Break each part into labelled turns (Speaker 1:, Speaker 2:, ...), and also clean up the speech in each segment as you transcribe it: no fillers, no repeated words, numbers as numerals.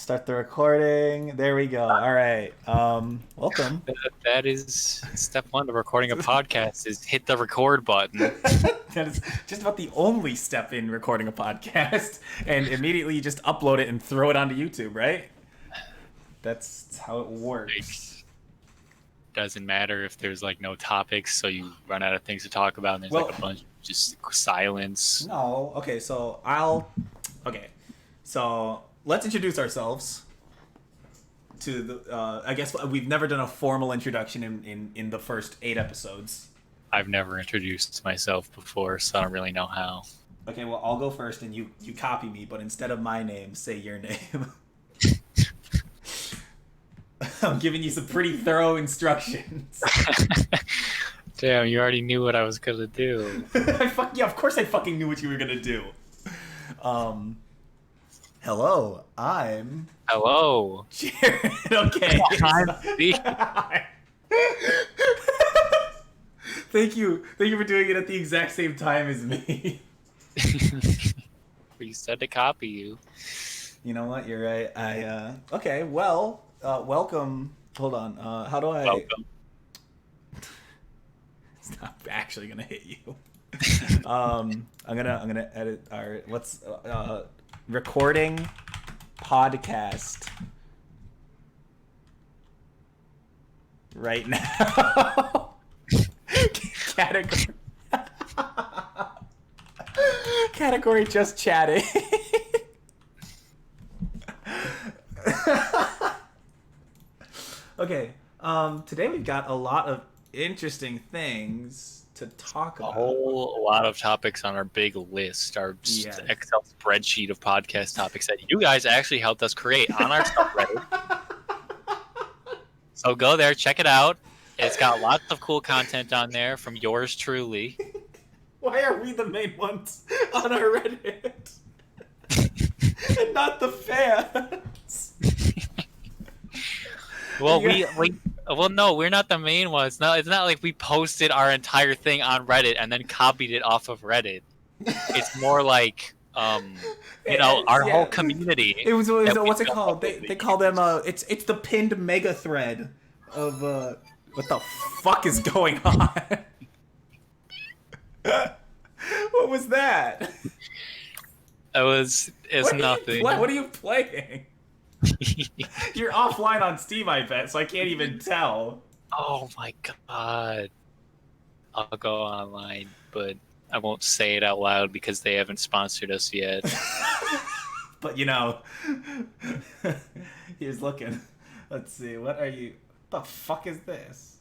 Speaker 1: Start the recording. There we go. All right. Welcome.
Speaker 2: That is step one of recording a podcast is hit the record button.
Speaker 1: That is just about the only step in recording a podcast, and immediately you just upload it and throw it onto YouTube, right? That's how it works.
Speaker 2: Doesn't matter if there's like no topics, so you run out of things to talk about, and there's like a bunch of just silence.
Speaker 1: No. Okay. Okay. So let's introduce ourselves. To the, I guess we've never done a formal introduction in the first 8 episodes.
Speaker 2: I've never introduced myself before, so I don't really know how.
Speaker 1: Okay, well, I'll go first, and you copy me, but instead of my name, say your name. I'm giving you some pretty thorough instructions.
Speaker 2: Damn, you already knew what I was gonna do.
Speaker 1: Yeah, of course I fucking knew what you were gonna do. Hello, I'm...
Speaker 2: Hello.
Speaker 1: Jared, okay.
Speaker 2: I'm Steve.
Speaker 1: Thank you for doing it at the exact same time as me.
Speaker 2: We said to copy you.
Speaker 1: You know what? You're right. Okay. Well, welcome. Hold on. How do I?
Speaker 2: Welcome.
Speaker 1: It's not actually gonna hit you. I'm gonna edit our recording podcast right now. Category just chatting. Okay. Today we've got a lot of interesting things to talk about.
Speaker 2: A whole lot of topics on our big list, our Excel spreadsheet of podcast topics that you guys actually helped us create on our subreddit. So go there, check it out. It's got lots of cool content on there from yours truly.
Speaker 1: Why are we the main ones on our Reddit? And not the fans?
Speaker 2: Well, no, we're not the main ones. No, it's not like we posted our entire thing on Reddit and then copied it off of Reddit. It's more like, our whole community.
Speaker 1: It was what's it called? They call them it's the pinned mega thread of what the fuck is going on? What was that?
Speaker 2: It's nothing.
Speaker 1: What are you playing? You're offline on Steam, I bet, so I can't even tell.
Speaker 2: Oh my god. I'll go online, but I won't say it out loud because they haven't sponsored us yet.
Speaker 1: But here's looking. Let's see, what the fuck is this?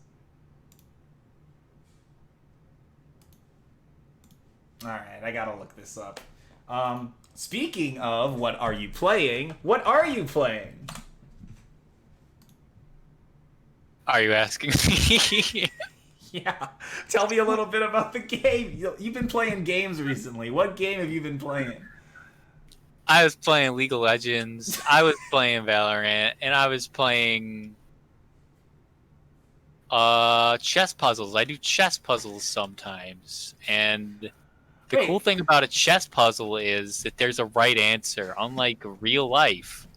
Speaker 1: Alright, I gotta look this up. Speaking of what are you playing, what are you playing?
Speaker 2: Are you asking me?
Speaker 1: Yeah. Tell me a little bit about the game. You've been playing games recently. What game have you been playing?
Speaker 2: I was playing League of Legends, I was playing Valorant, and I was playing chess puzzles. I do chess puzzles sometimes, and the cool thing about a chess puzzle is that there's a right answer, unlike real life.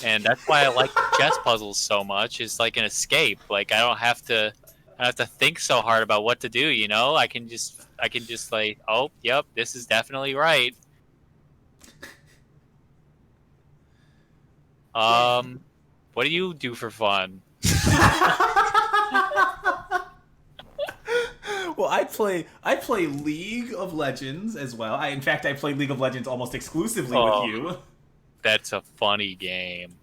Speaker 2: And that's why I like chess puzzles so much. It's like an escape. Like I don't have to think so hard about what to do, you know? I can just like, oh, yep, this is definitely right. What do you do for fun?
Speaker 1: Well, I play League of Legends as well. In fact, I play League of Legends almost exclusively with you.
Speaker 2: That's a funny game.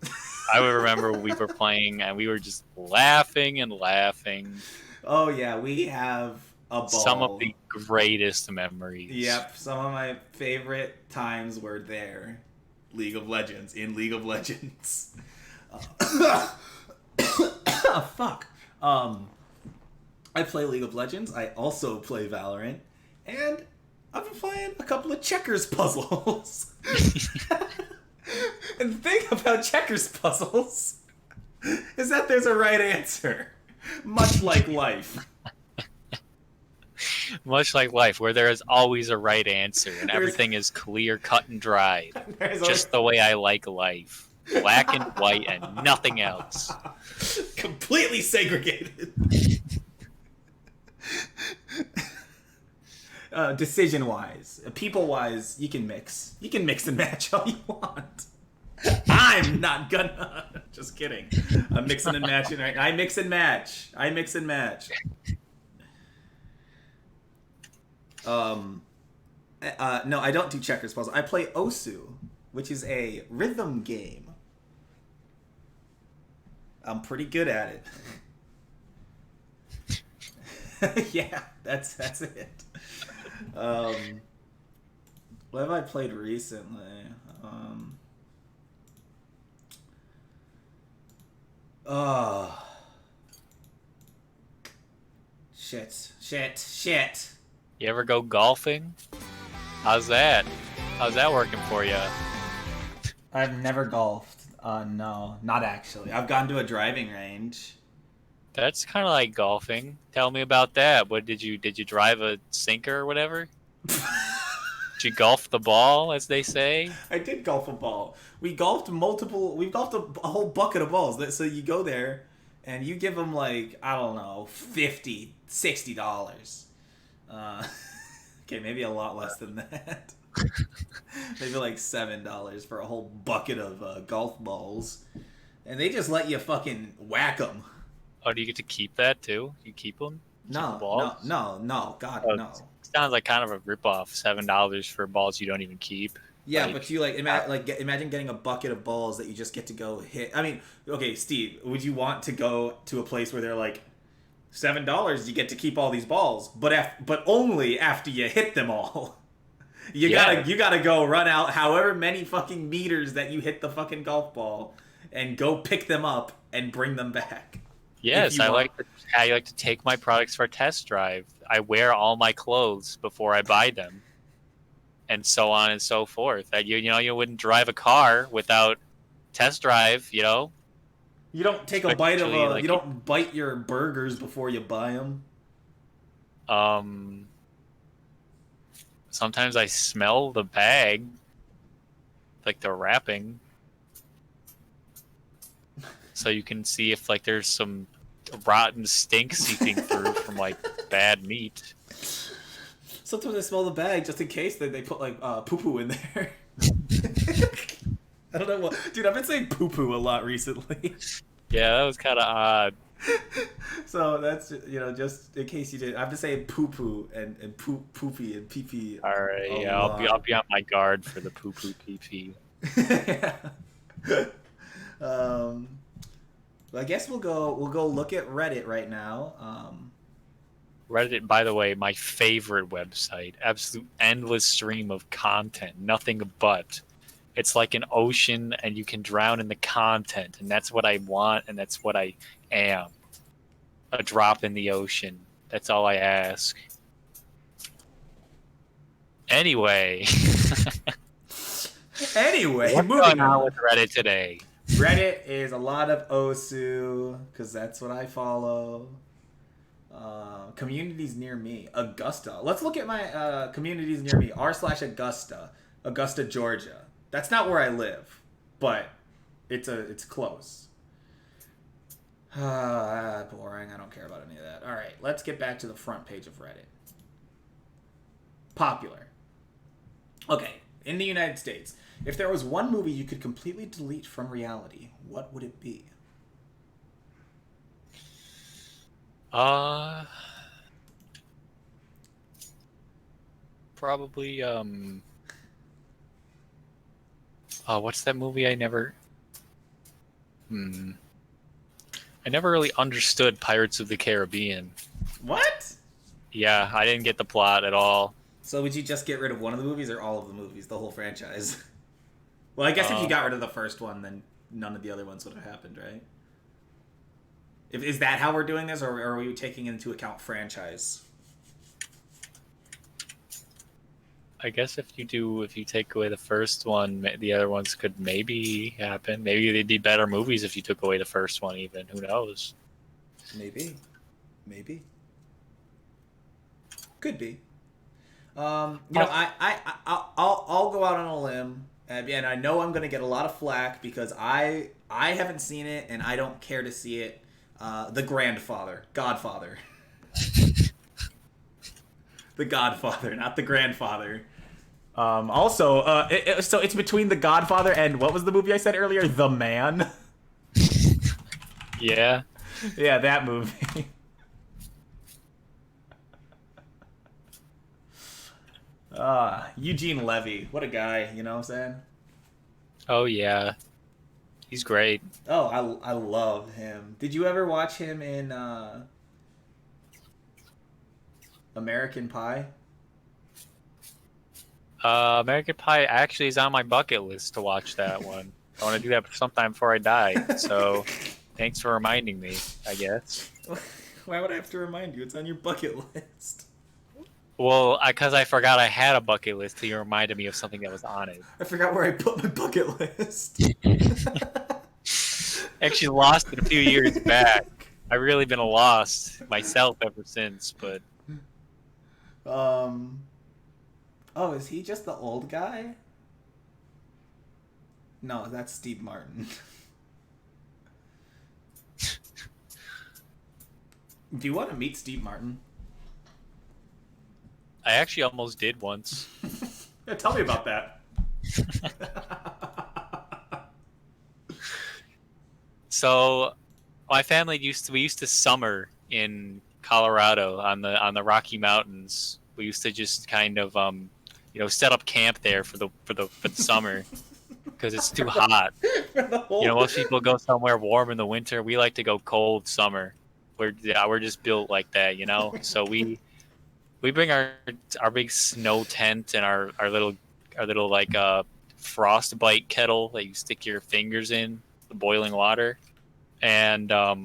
Speaker 2: I would remember we were playing and we were just laughing and laughing.
Speaker 1: Oh yeah, we have a ball.
Speaker 2: Some of the greatest memories.
Speaker 1: Yep, some of my favorite times were there. League of Legends, in League of Legends. Oh, fuck. I play League of Legends. I also play Valorant. And I've been playing a couple of checkers puzzles. And the thing about checkers puzzles is that there's a right answer. Much like life.
Speaker 2: Much like life, where there is always a right answer and everything is clear, cut, and dried. Just the way I like life. black and white and nothing else.
Speaker 1: Completely segregated. Decision wise, people wise, you can mix and match all you want. I'm not gonna. Just kidding. I'm mixing and matching right now. I mix and match. No, I don't do checkers puzzle. I play Osu, which is a rhythm game. I'm pretty good at it. Yeah, that's it. What have I played recently? Oh. Shit.
Speaker 2: You ever go golfing? How's that working for you?
Speaker 1: I've never golfed. No, not actually. I've gone to a driving range.
Speaker 2: That's kind of like golfing. Tell me about that. What did you drive a sinker or whatever? Did you golf the ball, as they say?
Speaker 1: I did golf a ball. We golfed a whole bucket of balls. So you go there and you give them like, I don't know, $50, $60. Okay, maybe a lot less than that. Maybe like $7 for a whole bucket of golf balls. And they just let you fucking whack them.
Speaker 2: Oh, do you get to keep that too? You keep them?
Speaker 1: No, God,
Speaker 2: Oh,
Speaker 1: no.
Speaker 2: Sounds like kind of a ripoff. $7 for balls you don't even keep.
Speaker 1: Yeah,
Speaker 2: Like,
Speaker 1: but you imagine getting a bucket of balls that you just get to go hit. I mean, okay, Steve, would you want to go to a place where they're like $7? You get to keep all these balls, but only after you hit them all. You gotta go run out however many fucking meters that you hit the fucking golf ball, and go pick them up and bring them back.
Speaker 2: Yes, I like to take my products for a test drive. I wear all my clothes before I buy them, and so on and so forth. You wouldn't drive a car without test drive. You
Speaker 1: don't take a bite of you don't bite your burgers before you buy them.
Speaker 2: Sometimes I smell the bag, like the wrapping, so you can see if like there's some rotten stink seeping through from like bad meat.
Speaker 1: Sometimes I smell the bag just in case they put like poo-poo in there. I don't know what, dude. I've been saying poo-poo a lot recently.
Speaker 2: Yeah, that was kind of odd.
Speaker 1: So that's just in case you did. I'm just saying poo-poo and poopy and pee-pee.
Speaker 2: All right, yeah, I'll be on my guard for the poo-poo pee-pee.
Speaker 1: I guess we'll go look at Reddit right now.
Speaker 2: Reddit, by the way, my favorite website. Absolute endless stream of content, nothing but. It's like an ocean, and you can drown in the content, and that's what I want, and that's what I am. A drop in the ocean. That's all I ask. Anyway.
Speaker 1: What's
Speaker 2: going on with Reddit today?
Speaker 1: Reddit is a lot of Osu, because that's what I follow. Communities near me. Augusta. Let's look at my communities near me. r/Augusta. Augusta, Georgia. That's not where I live, but it's close. Boring. I don't care about any of that. All right, let's get back to the front page of Reddit. Popular. Okay, in the United States, if there was one movie you could completely delete from reality, what would it be?
Speaker 2: Probably what's that movie I never really understood? Pirates of the Caribbean.
Speaker 1: What?
Speaker 2: Yeah, I didn't get the plot at all.
Speaker 1: So would you just get rid of one of the movies or all of the movies, the whole franchise? Well, I guess if you got rid of the first one, then none of the other ones would have happened, right? Is that how we're doing this, or are we taking into account franchise?
Speaker 2: I guess if you take away the first one, the other ones could maybe happen. Maybe they'd be better movies if you took away the first one. Even who knows?
Speaker 1: Maybe. Could be. I'll go out on a limb And I know I'm gonna get a lot of flack because I haven't seen it and I don't care to see it. The Godfather. The Godfather, not the grandfather. Also, so it's between The Godfather and what was the movie I said earlier? The Man.
Speaker 2: Yeah.
Speaker 1: Yeah, that movie. Eugene Levy, what a guy, you know what I'm saying?
Speaker 2: Oh yeah, he's great.
Speaker 1: Oh, I love him. Did you ever watch him in American Pie?
Speaker 2: American Pie actually is on my bucket list to watch that one. I want to do that sometime before I die. So, thanks for reminding me. I guess.
Speaker 1: Why would I have to remind you? It's on your bucket list.
Speaker 2: Well, because I forgot I had a bucket list, till you reminded me of something that was on it.
Speaker 1: I forgot where I put my bucket list.
Speaker 2: Actually, lost it a few years back. I've really been lost myself ever since. But
Speaker 1: oh, is he just the old guy? No, that's Steve Martin. Do you want to meet Steve Martin?
Speaker 2: I actually almost did once.
Speaker 1: Yeah, tell me about that.
Speaker 2: So, my family we used to summer in Colorado on the Rocky Mountains. We used to just kind of set up camp there for the summer because it's too hot. Most people go somewhere warm in the winter. We like to go cold summer. We're just built like that, So we bring our big snow tent and our little like frostbite kettle that you stick your fingers in the boiling water, and I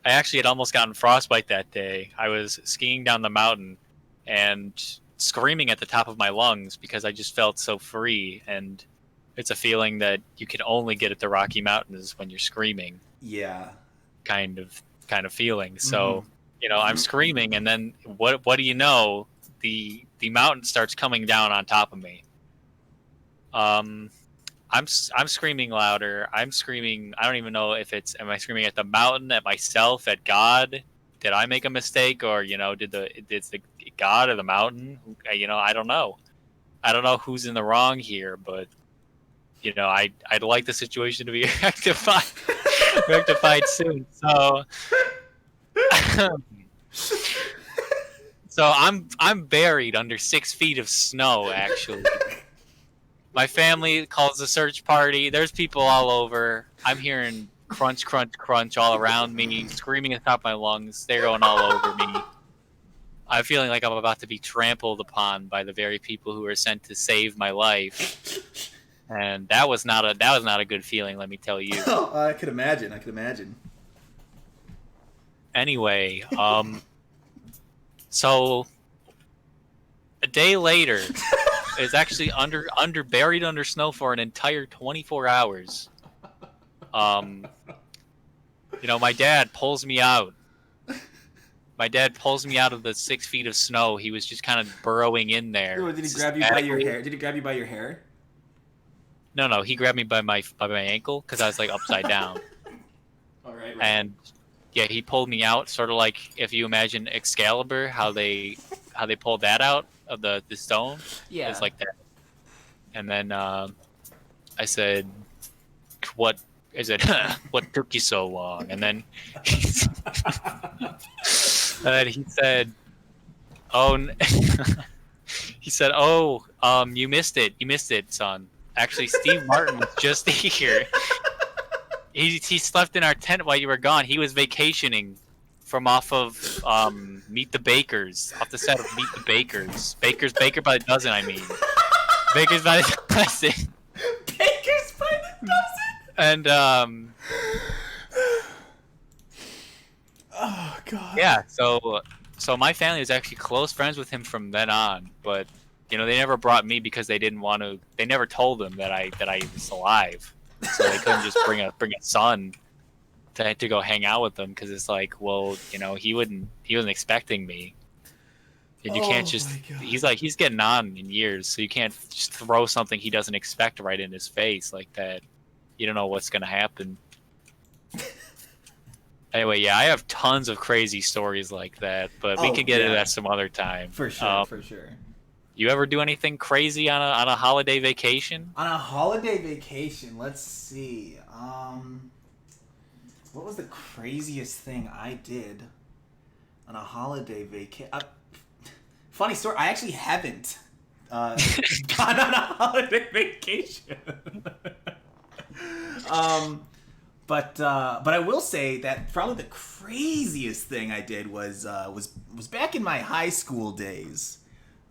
Speaker 2: actually had almost gotten frostbite that day. I was skiing down the mountain and screaming at the top of my lungs because I just felt so free, and it's a feeling that you can only get at the Rocky Mountains when you're screaming.
Speaker 1: Yeah.
Speaker 2: Kind of feeling. So, I'm screaming, and then what do you know? The mountain starts coming down on top of me. I'm screaming louder. I'm screaming. I don't even know if am I screaming at the mountain, at myself, at God? Did I make a mistake, or did the God or the mountain? I don't know. I don't know who's in the wrong here, but I'd like the situation to be rectified soon. So I'm buried under 6 feet of snow. Actually, my family calls a search party. There's people all over. I'm hearing crunch, crunch, crunch all around me, screaming at the top of my lungs. They're going all over me. I'm feeling like I'm about to be trampled upon by the very people who were sent to save my life. And that was not a good feeling, let me tell you.
Speaker 1: Oh, I could imagine.
Speaker 2: Anyway, so a day later, it's actually buried under snow for an entire 24 hours. My dad pulls me out. My dad pulls me out of the 6 feet of snow. He was just kind of burrowing in there.
Speaker 1: Did he grab you by your hair? Did he grab you by your hair?
Speaker 2: No, he grabbed me by my ankle because I was like upside down.
Speaker 1: All right.
Speaker 2: And yeah, he pulled me out, sort of like if you imagine Excalibur, how they pulled that out of the stone.
Speaker 1: Yeah.
Speaker 2: It's like that. And then I said, "What is it? What took you so long?" And then he said, "Oh," he said, "Oh, you missed it. You missed it, son. Actually, Steve Martin was just here. He slept in our tent while you were gone. He was vacationing from off of Meet the Bakers, off the set of Meet the Bakers. Baker by the dozen, I mean. Bakers by the dozen.
Speaker 1: Bakers by the dozen?
Speaker 2: And,
Speaker 1: oh, God.
Speaker 2: yeah, so my family was actually close friends with him from then on, but, they never brought me because they didn't want to, they never told them that I was alive. So they couldn't just bring a son to go hang out with them because it's like, well, he wasn't expecting me. and you can't
Speaker 1: Oh
Speaker 2: just.
Speaker 1: my god.
Speaker 2: He's getting on in years, so you can't just throw something he doesn't expect right in his face like that. You don't know what's gonna happen. Anyway, yeah, I have tons of crazy stories like that, but we
Speaker 1: Oh
Speaker 2: could get into
Speaker 1: yeah,
Speaker 2: that some other time.
Speaker 1: for sure, for sure.
Speaker 2: You ever do anything crazy on a holiday vacation?
Speaker 1: On a holiday vacation, let's see. What was the craziest thing I did on a holiday vacation? Funny story. I actually haven't gone on a holiday vacation. But I will say that probably the craziest thing I did was back in my high school days.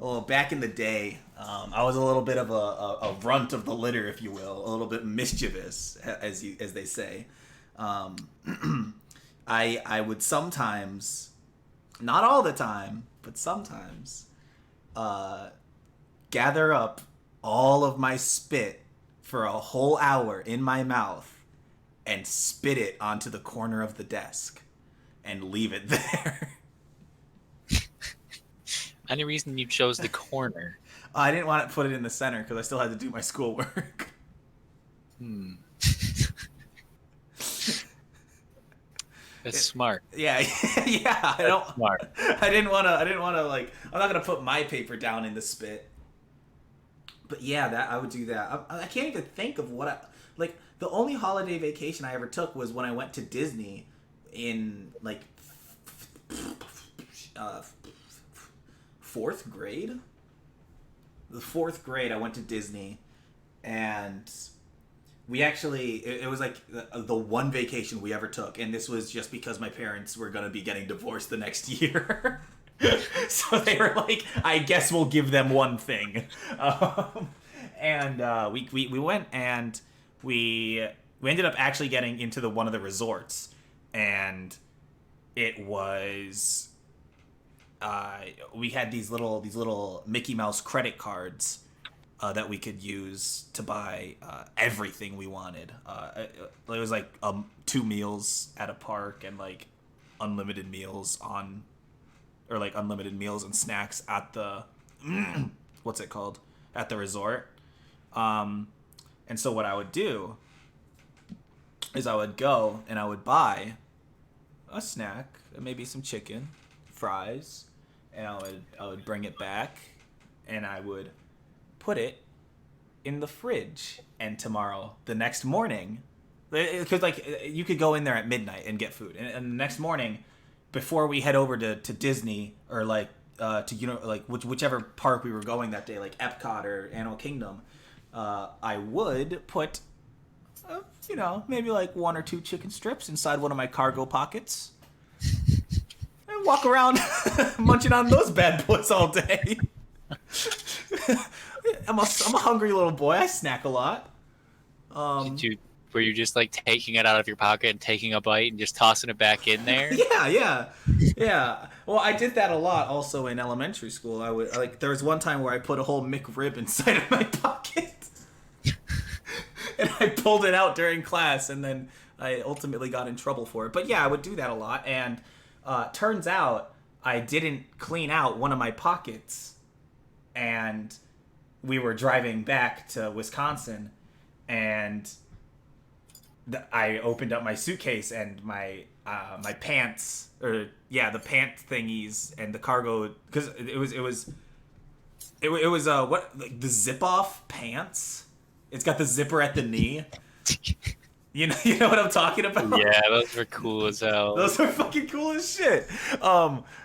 Speaker 1: Oh, back in the day, I was a little bit of a runt of the litter, if you will, a little bit mischievous, as they say. I would sometimes, not all the time, but sometimes, gather up all of my spit for a whole hour in my mouth and spit it onto the corner of the desk and leave it there.
Speaker 2: Any reason you chose the corner?
Speaker 1: I didn't want to put it in the center because I still had to do my schoolwork.
Speaker 2: That's smart.
Speaker 1: Yeah, yeah.
Speaker 2: Smart.
Speaker 1: I didn't want to like. I'm not gonna put my paper down in the spit. But yeah, that I would do that. I can't even think of what I like. The only holiday vacation I ever took was when I went to Disney in like fourth grade. The fourth grade, I went to Disney, and we actually it was like the one vacation we ever took, and this was just because my parents were gonna be getting divorced the next year. So they were like, I guess we'll give them one thing. And we went, and we ended up actually getting into one of the resorts, and it was we had these little Mickey Mouse credit cards that we could use to buy everything we wanted. It was like 2 meals at a park and like unlimited meals and snacks at the what's it called, at the resort. And so what I would do is I would go and I would buy a snack, maybe some chicken, fries, and I would bring it back, and I would put it in the fridge. And the next morning, because like you could go in there at midnight and get food, and the next morning, before we head over to Disney or like to whichever park we were going that day, like Epcot or Animal Kingdom, I would put maybe like 1 or 2 chicken strips inside one of my cargo pockets and walk around munching on those bad boys all day. I'm a hungry little boy. I snack a lot.
Speaker 2: Were you just like taking it out of your pocket and taking a bite and just tossing it back in there?
Speaker 1: Yeah. Well, I did that a lot also in elementary school. There was one time where I put a whole McRib inside of my pocket. And I pulled it out during class, and then I ultimately got in trouble for it. But yeah, I would do that a lot. And turns out I didn't clean out one of my pockets. And we were driving back to Wisconsin, and I opened up my suitcase, and my pants, the pant thingies and the cargo, because it was like the zip off pants. It's got the zipper at the knee. You know what I'm talking about?
Speaker 2: Yeah, those were cool as hell.
Speaker 1: Those are fucking cool as shit.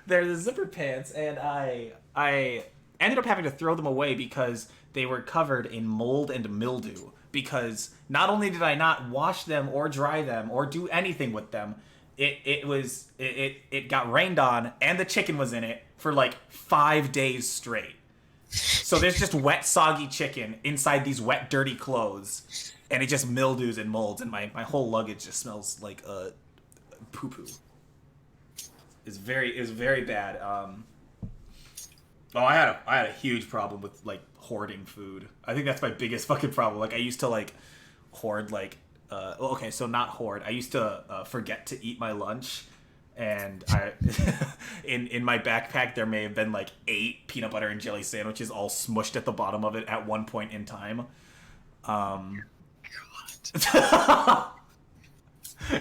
Speaker 1: They're the zipper pants, and I ended up having to throw them away because they were covered in mold and mildew. Because not only did I not wash them or dry them or do anything with them, it got rained on, and the chicken was in it for like 5 days straight. So there's just wet, soggy chicken inside these wet, dirty clothes, and it just mildews and molds, and my whole luggage just smells like poo-poo. It was very bad. I had a huge problem with like hoarding food. I think that's my biggest fucking problem. Like I used to like hoard like so not hoard. I used to forget to eat my lunch, and I in my backpack there may have been like 8 peanut butter and jelly sandwiches all smushed at the bottom of it at one point in time.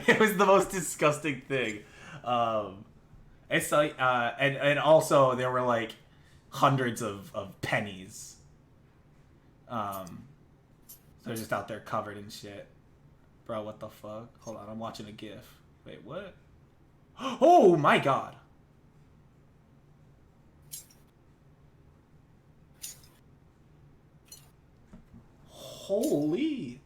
Speaker 1: It was the most disgusting thing. It's like and also there were like hundreds of pennies. So they're just out there covered in shit. Bro, what the fuck? Hold on, I'm watching a GIF. Wait, what? Oh my god. Holy.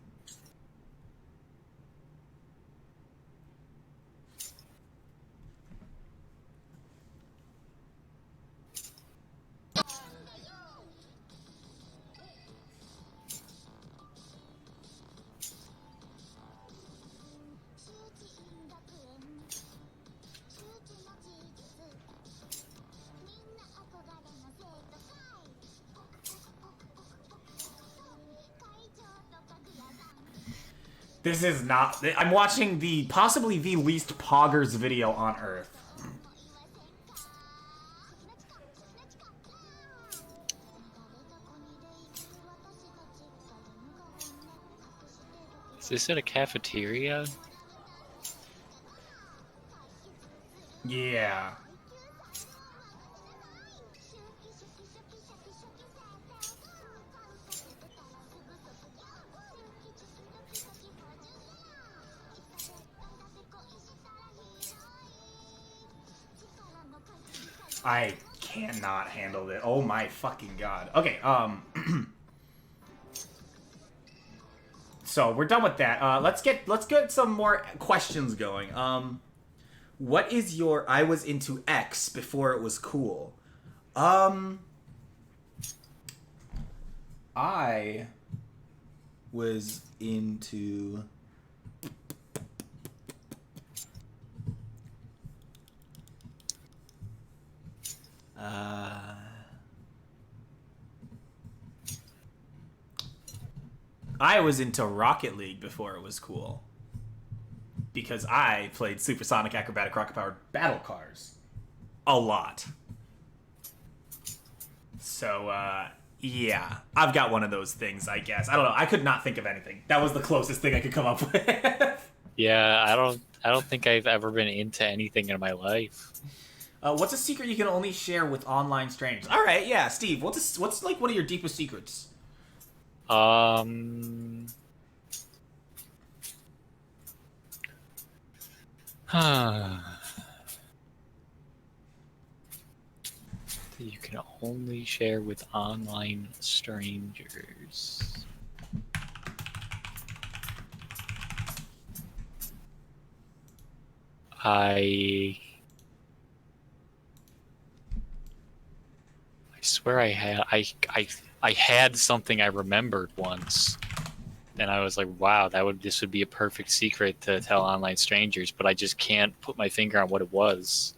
Speaker 1: This is not... I'm watching the possibly the least poggers video on Earth.
Speaker 2: Is this at a cafeteria?
Speaker 1: Yeah. I cannot handle it. Oh my fucking god. Okay, so we're done with that. Let's get some more questions going. What is your I was into X before it was cool? I was into I was into Rocket League before it was cool. Because I played Supersonic Acrobatic Rocket Powered Battle Cars a lot. So, yeah. I've got one of those things, I guess. I don't know. I could not think of anything. That was the closest thing I could come up with.
Speaker 2: Yeah, I don't think I've ever been into anything in my life.
Speaker 1: What's a secret you can only share with online strangers? All right, yeah, Steve. What's like one of your deepest secrets?
Speaker 2: You can only share with online strangers. I swear I had something I remembered once, and I was like, wow, this would be a perfect secret to tell online strangers, but I just can't put my finger on what it was.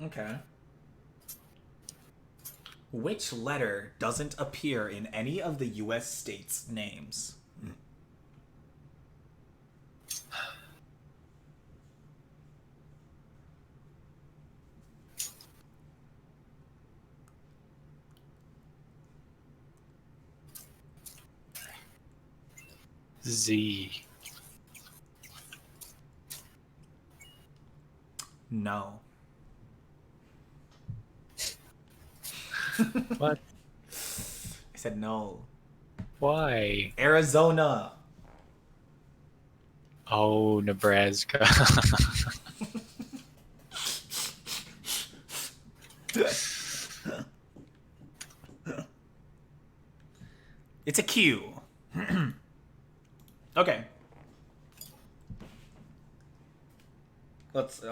Speaker 1: Okay. Which letter doesn't appear in any of the U.S. states' names?
Speaker 2: Z.
Speaker 1: No.
Speaker 2: What?
Speaker 1: I said no.
Speaker 2: Why?
Speaker 1: Arizona.
Speaker 2: Oh, Nebraska.
Speaker 1: It's a Q. Okay. Let's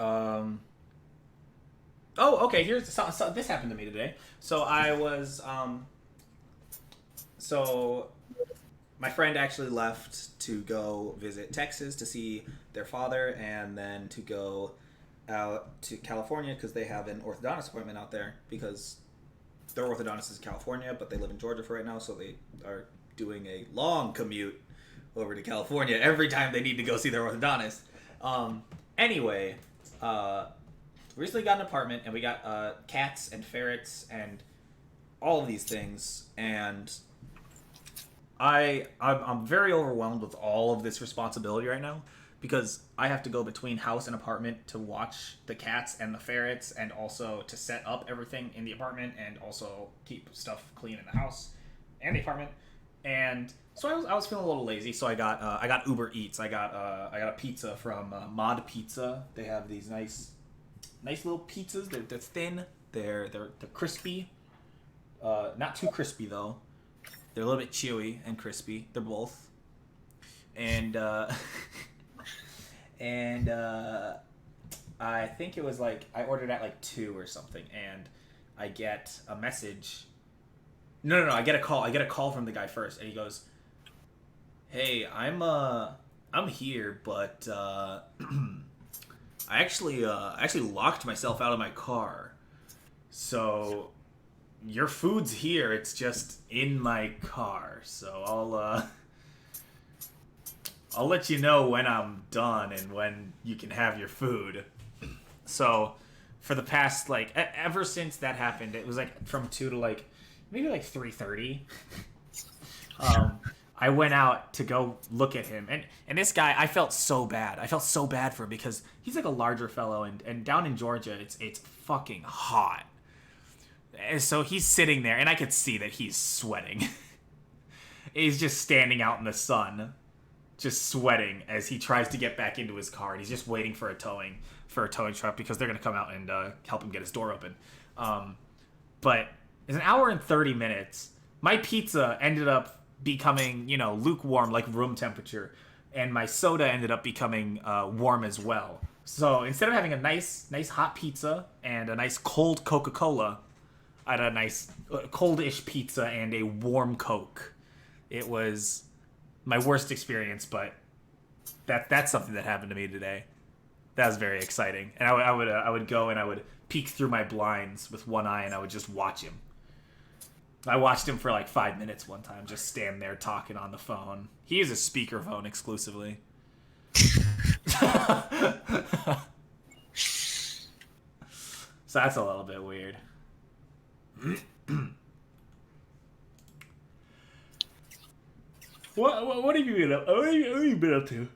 Speaker 1: Oh, okay. Here's so this happened to me today. So I was so my friend actually left to go visit Texas to see their father, and then to go out to California because they have an orthodontist appointment out there, because their orthodontist is in California, but they live in Georgia for right now, so they are doing a long commute over to California every time they need to go see their orthodontist. Anyway, we recently got an apartment, and we got cats and ferrets and all of these things, and I'm very overwhelmed with all of this responsibility right now because I have to go between house and apartment to watch the cats and the ferrets, and also to set up everything in the apartment, and also keep stuff clean in the house and the apartment. And so I was feeling a little lazy, so I got Uber Eats. I got a pizza from Mod Pizza. They have these nice little pizzas. They're thin. They're crispy. Not too crispy though. They're a little bit chewy and crispy. They're both. And I think it was like I ordered at like 2 or something, and I get a message. No, I get a call. I get a call from the guy first, and he goes, "Hey, I'm here, but I actually locked myself out of my car. So your food's here. It's just in my car. So I'll let you know when I'm done and when you can have your food." So for the past, like, ever since that happened, it was like from 2 to like maybe like 3:30. I went out to go look at him, and this guy, I felt so bad. I felt so bad for him because he's like a larger fellow, and down in Georgia, it's fucking hot. And so he's sitting there, and I could see that he's sweating. He's just standing out in the sun, just sweating as he tries to get back into his car, and he's just waiting for a towing truck because they're gonna come out and help him get his door open. But it's an hour and 30 minutes. My pizza ended up becoming, lukewarm, like room temperature, and my soda ended up becoming warm as well. So instead of having a nice hot pizza and a nice cold Coca-Cola, I had a nice cold-ish pizza and a warm Coke. It was my worst experience, but that's something that happened to me today. That was very exciting, and I would go and I would peek through my blinds with one eye, and I would just watch him. I watched him for like 5 minutes one time, just stand there talking on the phone. He uses speakerphone exclusively. So that's a little bit weird. What have you been up? What have you been up to?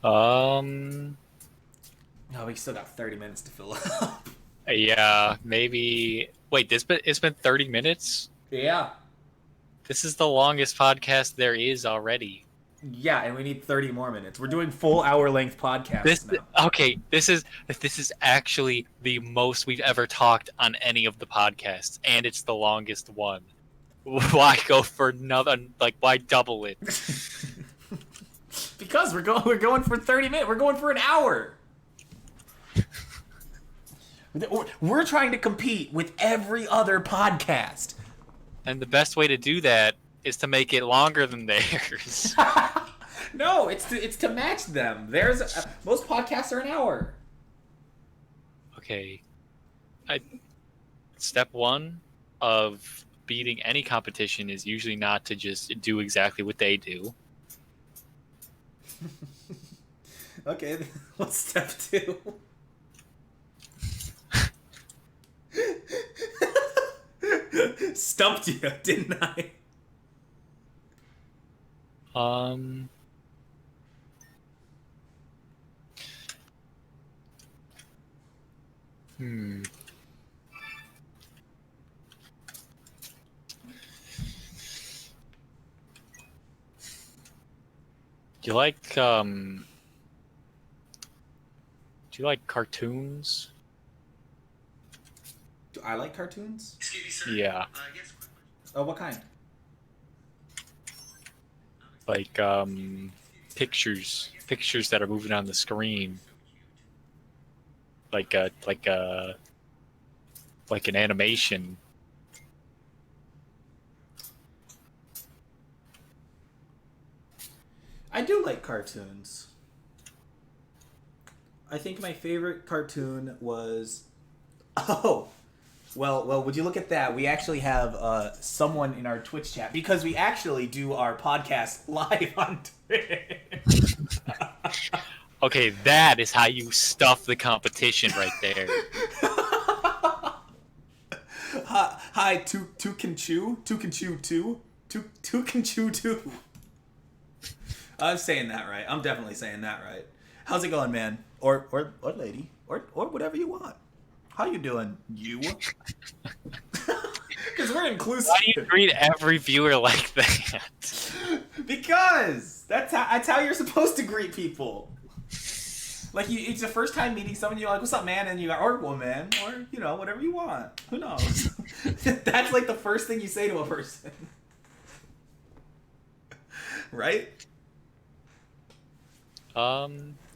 Speaker 1: No, we still got 30 minutes to fill up.
Speaker 2: Yeah, maybe. Wait, it's been 30 minutes?
Speaker 1: Yeah.
Speaker 2: This is the longest podcast there is already.
Speaker 1: Yeah, and we need 30 more minutes. We're doing full hour-length podcasts now.
Speaker 2: Okay, this is actually the most we've ever talked on any of the podcasts, and it's the longest one. Why go for another? Like, why double it?
Speaker 1: Because we're going for 30 minutes. We're going for an hour. We're trying to compete with every other podcast.
Speaker 2: And the best way to do that is to make it longer than theirs.
Speaker 1: No, it's to match them. Most podcasts are an hour.
Speaker 2: Okay. Step 1 of beating any competition is usually not to just do exactly what they do.
Speaker 1: Okay, what's step 2? Stumped you, didn't I?
Speaker 2: Do you like cartoons?
Speaker 1: Do I like cartoons?
Speaker 3: Excuse me, sir.
Speaker 2: Yeah.
Speaker 3: Yes.
Speaker 1: Oh, what kind?
Speaker 2: Like pictures that are moving on the screen. Like an animation.
Speaker 1: I do like cartoons. I think my favorite cartoon was Well, would you look at that? We actually have someone in our Twitch chat because we actually do our podcast live on Twitch.
Speaker 2: Okay, that is how you stuff the competition right there.
Speaker 1: Hi, two can chew two. I'm saying that right. I'm definitely saying that right. How's it going, man? Or lady, or whatever you want. How you doing, you? Because we're inclusive.
Speaker 2: Why do you treat every viewer like that?
Speaker 1: Because that's how you're supposed to greet people. Like it's the first time meeting someone, you're like, "What's up, man?" And you go, "Or woman," or whatever you want. Who knows? That's like the first thing you say to a person, right?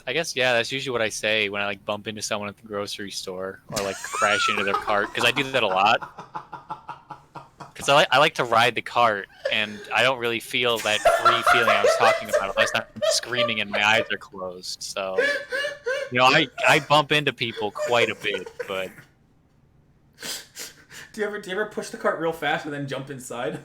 Speaker 2: I guess yeah. That's usually what I say when I like bump into someone at the grocery store or like crash into their cart because I do that a lot. Because I like to ride the cart and I don't really feel that free feeling I was talking about unless I'm screaming and my eyes are closed. So I bump into people quite a bit, but.
Speaker 1: Do you ever push the cart real fast and then jump inside?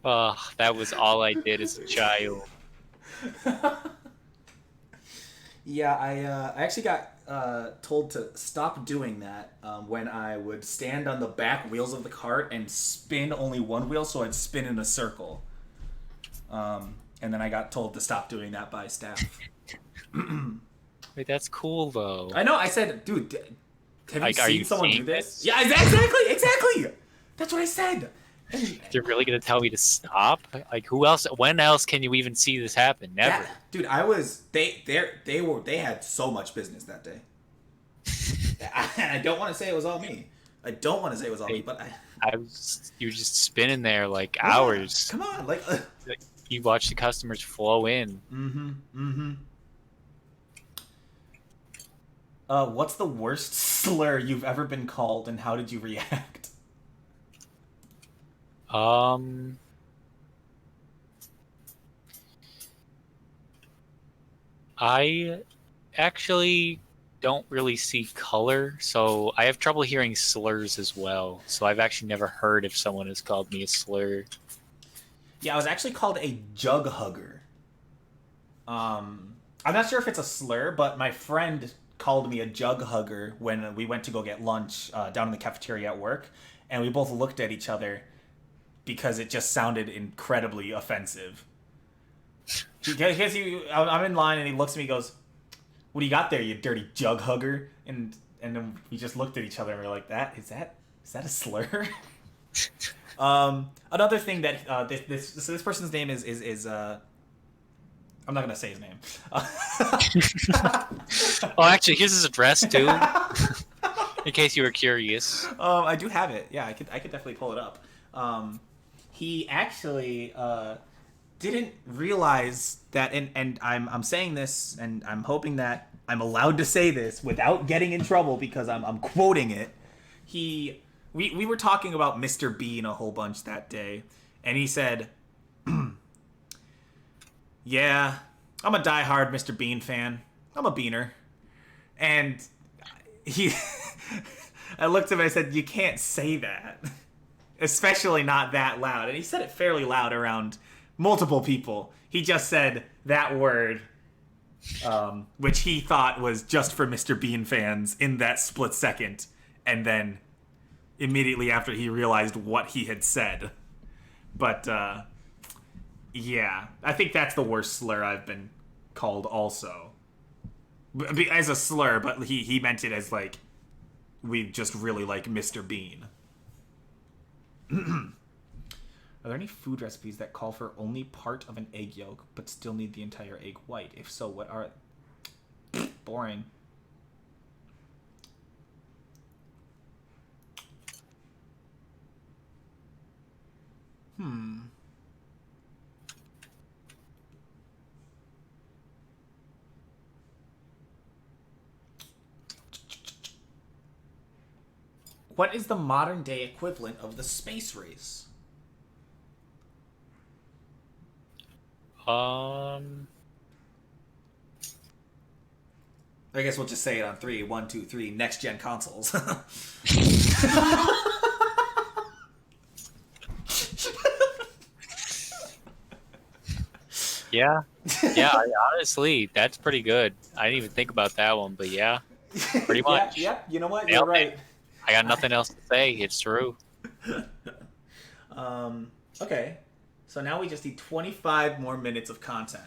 Speaker 2: Oh, that was all I did as a child.
Speaker 1: Yeah, I actually got told to stop doing that when I would stand on the back wheels of the cart and spin only one wheel, so I'd spin in a circle. And then I got told to stop doing that by staff.
Speaker 2: Wait, that's cool though.
Speaker 1: I know. I said, dude, have you
Speaker 2: Are
Speaker 1: seen
Speaker 2: you
Speaker 1: someone do
Speaker 2: seeing
Speaker 1: this?
Speaker 2: this?
Speaker 1: Yeah, exactly. That's what I said.
Speaker 2: You're really gonna tell me to stop? Like, who else? When else can you even see this happen? Never.
Speaker 1: Dude, they had so much business that day. I don't want to say it was all me. But
Speaker 2: You're just spinning there like hours.
Speaker 1: Come on,
Speaker 2: You watch the customers flow in.
Speaker 1: What's the worst slur you've ever been called, and how did you react?
Speaker 2: I actually don't really see color, so I have trouble hearing slurs as well. So I've actually never heard if someone has called me a slur.
Speaker 1: Yeah, I was actually called a jug hugger. I'm not sure if it's a slur, but my friend called me a jug hugger when we went to go get lunch down in the cafeteria at work, and we both looked at each other because it just sounded incredibly offensive. I'm in line and he looks at me and goes, "What do you got there, you dirty jug hugger?" And then we just looked at each other and we were like, is that a slur? Another thing that this person's name is I'm not gonna say his name.
Speaker 2: Oh, actually, here's his address too, in case you were curious.
Speaker 1: I do have it. Yeah, I could definitely pull it up. He actually didn't realize that, and I'm saying this, and I'm hoping that I'm allowed to say this without getting in trouble because I'm quoting it. We were talking about Mr. Bean a whole bunch that day, and he said, "Yeah, I'm a diehard Mr. Bean fan. I'm a beaner," and I looked at him and I said, "You can't say that." Especially not that loud. And he said it fairly loud around multiple people. He just said that word, which he thought was just for Mr. Bean fans in that split second. And then immediately after he realized what he had said. But, yeah. I think that's the worst slur I've been called also. As a slur, but he meant it as like, we just really like Mr. Bean. Are there any food recipes that call for only part of an egg yolk but still need the entire egg white? If so, what are... Boring. What is the modern day equivalent of the space race? I guess we'll just say it on three. 1, 2, 3. Next gen consoles.
Speaker 2: Yeah. Yeah, honestly, that's pretty good. I didn't even think about that one, but yeah, pretty much.
Speaker 1: Yeah. You know what?
Speaker 2: Nailed
Speaker 1: You're right.
Speaker 2: it. I got nothing else to say. It's true.
Speaker 1: Okay. So now we just need 25 more minutes of content.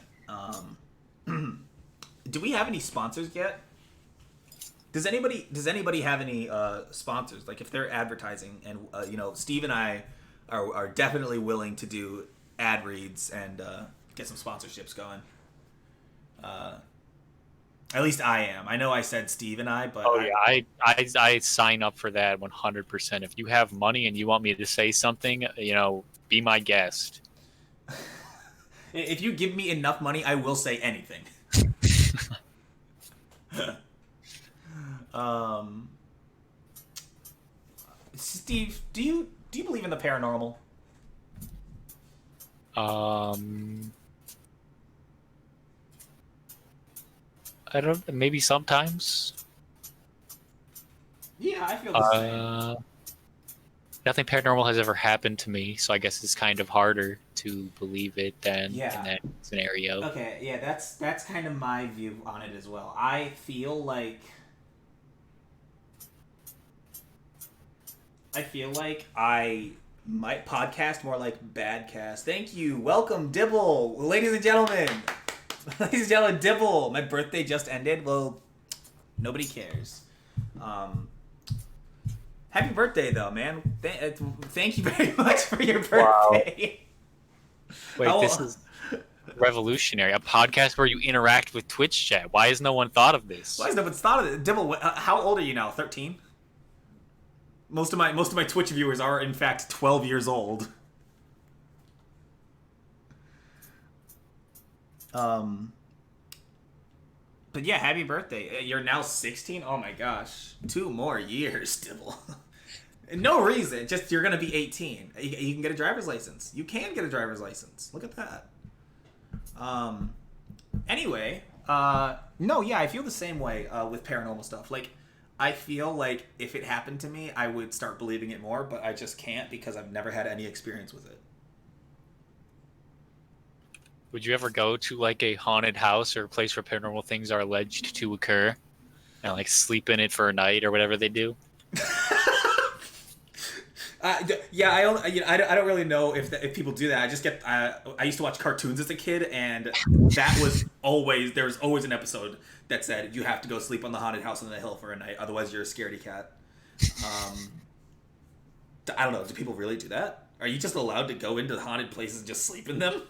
Speaker 1: Do we have any sponsors yet? Does anybody have any sponsors? Like if they're advertising, and Steve and I are definitely willing to do ad reads and get some sponsorships going. At least I am. I know I said Steve and I, but
Speaker 2: Oh yeah, I sign up for that 100%. If you have money and you want me to say something, be my guest.
Speaker 1: If you give me enough money, I will say anything. Steve, do you believe in the paranormal?
Speaker 2: I don't. Maybe sometimes.
Speaker 1: Yeah, I feel the same.
Speaker 2: Nothing paranormal has ever happened to me, so I guess it's kind of harder to believe it than in that scenario.
Speaker 1: Okay, yeah, that's kind of my view on it as well. I feel like I might podcast more like Badcast. Thank you. Welcome, Dibble. Ladies and gentlemen. Ladies and gentlemen, Dibble. My birthday just ended. Well, nobody cares. Happy birthday, though, man. Thank you very much for your birthday.
Speaker 2: Wow. Wait, this is revolutionary. A podcast where you interact with Twitch chat. Why has no one thought of this?
Speaker 1: Why has no one thought of it? Dibble, how old are you now? 13? Most of my Twitch viewers are, in fact, 12 years old. But yeah, happy birthday. You're now 16? Oh my gosh. 2 more years, Dibble. No reason. Just you're going to be 18. You can get a driver's license. You can get a driver's license. Look at that. Anyway, no, yeah, I feel the same way with paranormal stuff. Like, I feel like if it happened to me, I would start believing it more, but I just can't because I've never had any experience with it.
Speaker 2: Would you ever go to like a haunted house or a place where paranormal things are alleged to occur and like sleep in it for a night or whatever they do?
Speaker 1: Yeah, I don't really know if people do that. I just get I used to watch cartoons as a kid, and that was there was always an episode that said you have to go sleep on the haunted house on the hill for a night, otherwise you're a scaredy cat. I don't know. Do people really do that? Are you just allowed to go into haunted places and just sleep in them?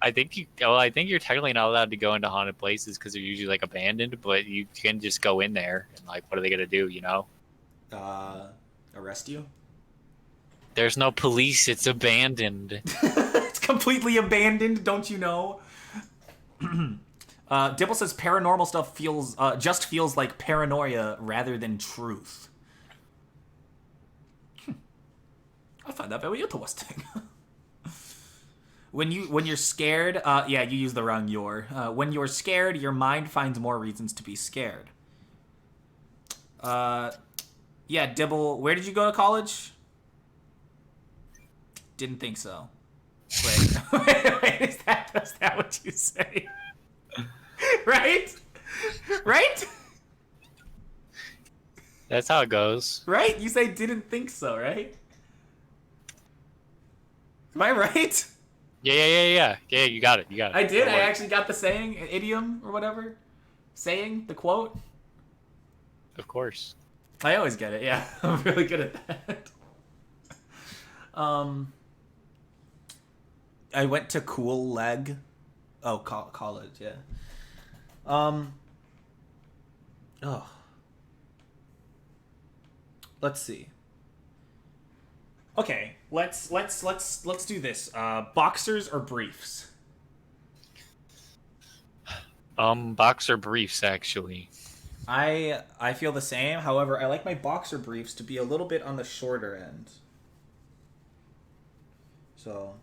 Speaker 2: I think you're technically not allowed to go into haunted places because they're usually like abandoned, but you can just go in there and like, what are they gonna do?
Speaker 1: Arrest you?
Speaker 2: There's no police. It's abandoned.
Speaker 1: It's completely abandoned. Don't you know? Dibble says paranormal stuff just feels like paranoia rather than truth. I find that very interesting. When you're scared, yeah, you use the wrong your. When you're scared, your mind finds more reasons to be scared. Yeah, Dibble, where did you go to college? Didn't think so. Wait, wait, is that what you say? Right? Right?
Speaker 2: That's how it goes.
Speaker 1: Right? You say didn't think so, right? Am I right?
Speaker 2: Yeah, you got it.
Speaker 1: I did. I actually got the saying, idiom, or whatever. Saying, the quote.
Speaker 2: Of course.
Speaker 1: I always get it, yeah. I'm really good at that. I went to Cool Leg. Oh, college, yeah. Let's see. Okay, let's do this. Boxers or briefs?
Speaker 2: Boxer briefs actually.
Speaker 1: I feel the same. However, I like my boxer briefs to be a little bit on the shorter end. So,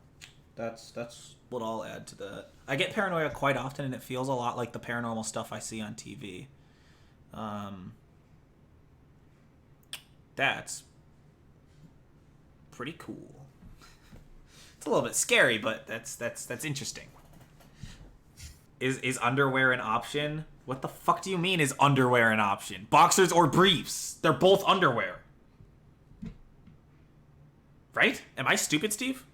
Speaker 1: that's what I'll add to that. I get paranoia quite often, and it feels a lot like the paranormal stuff I see on TV. Um, that's pretty cool. It's a little bit scary, but that's interesting. Is underwear an option? What the fuck do you mean is underwear an option? Boxers or briefs? They're both underwear. Right? Am I stupid, Steve?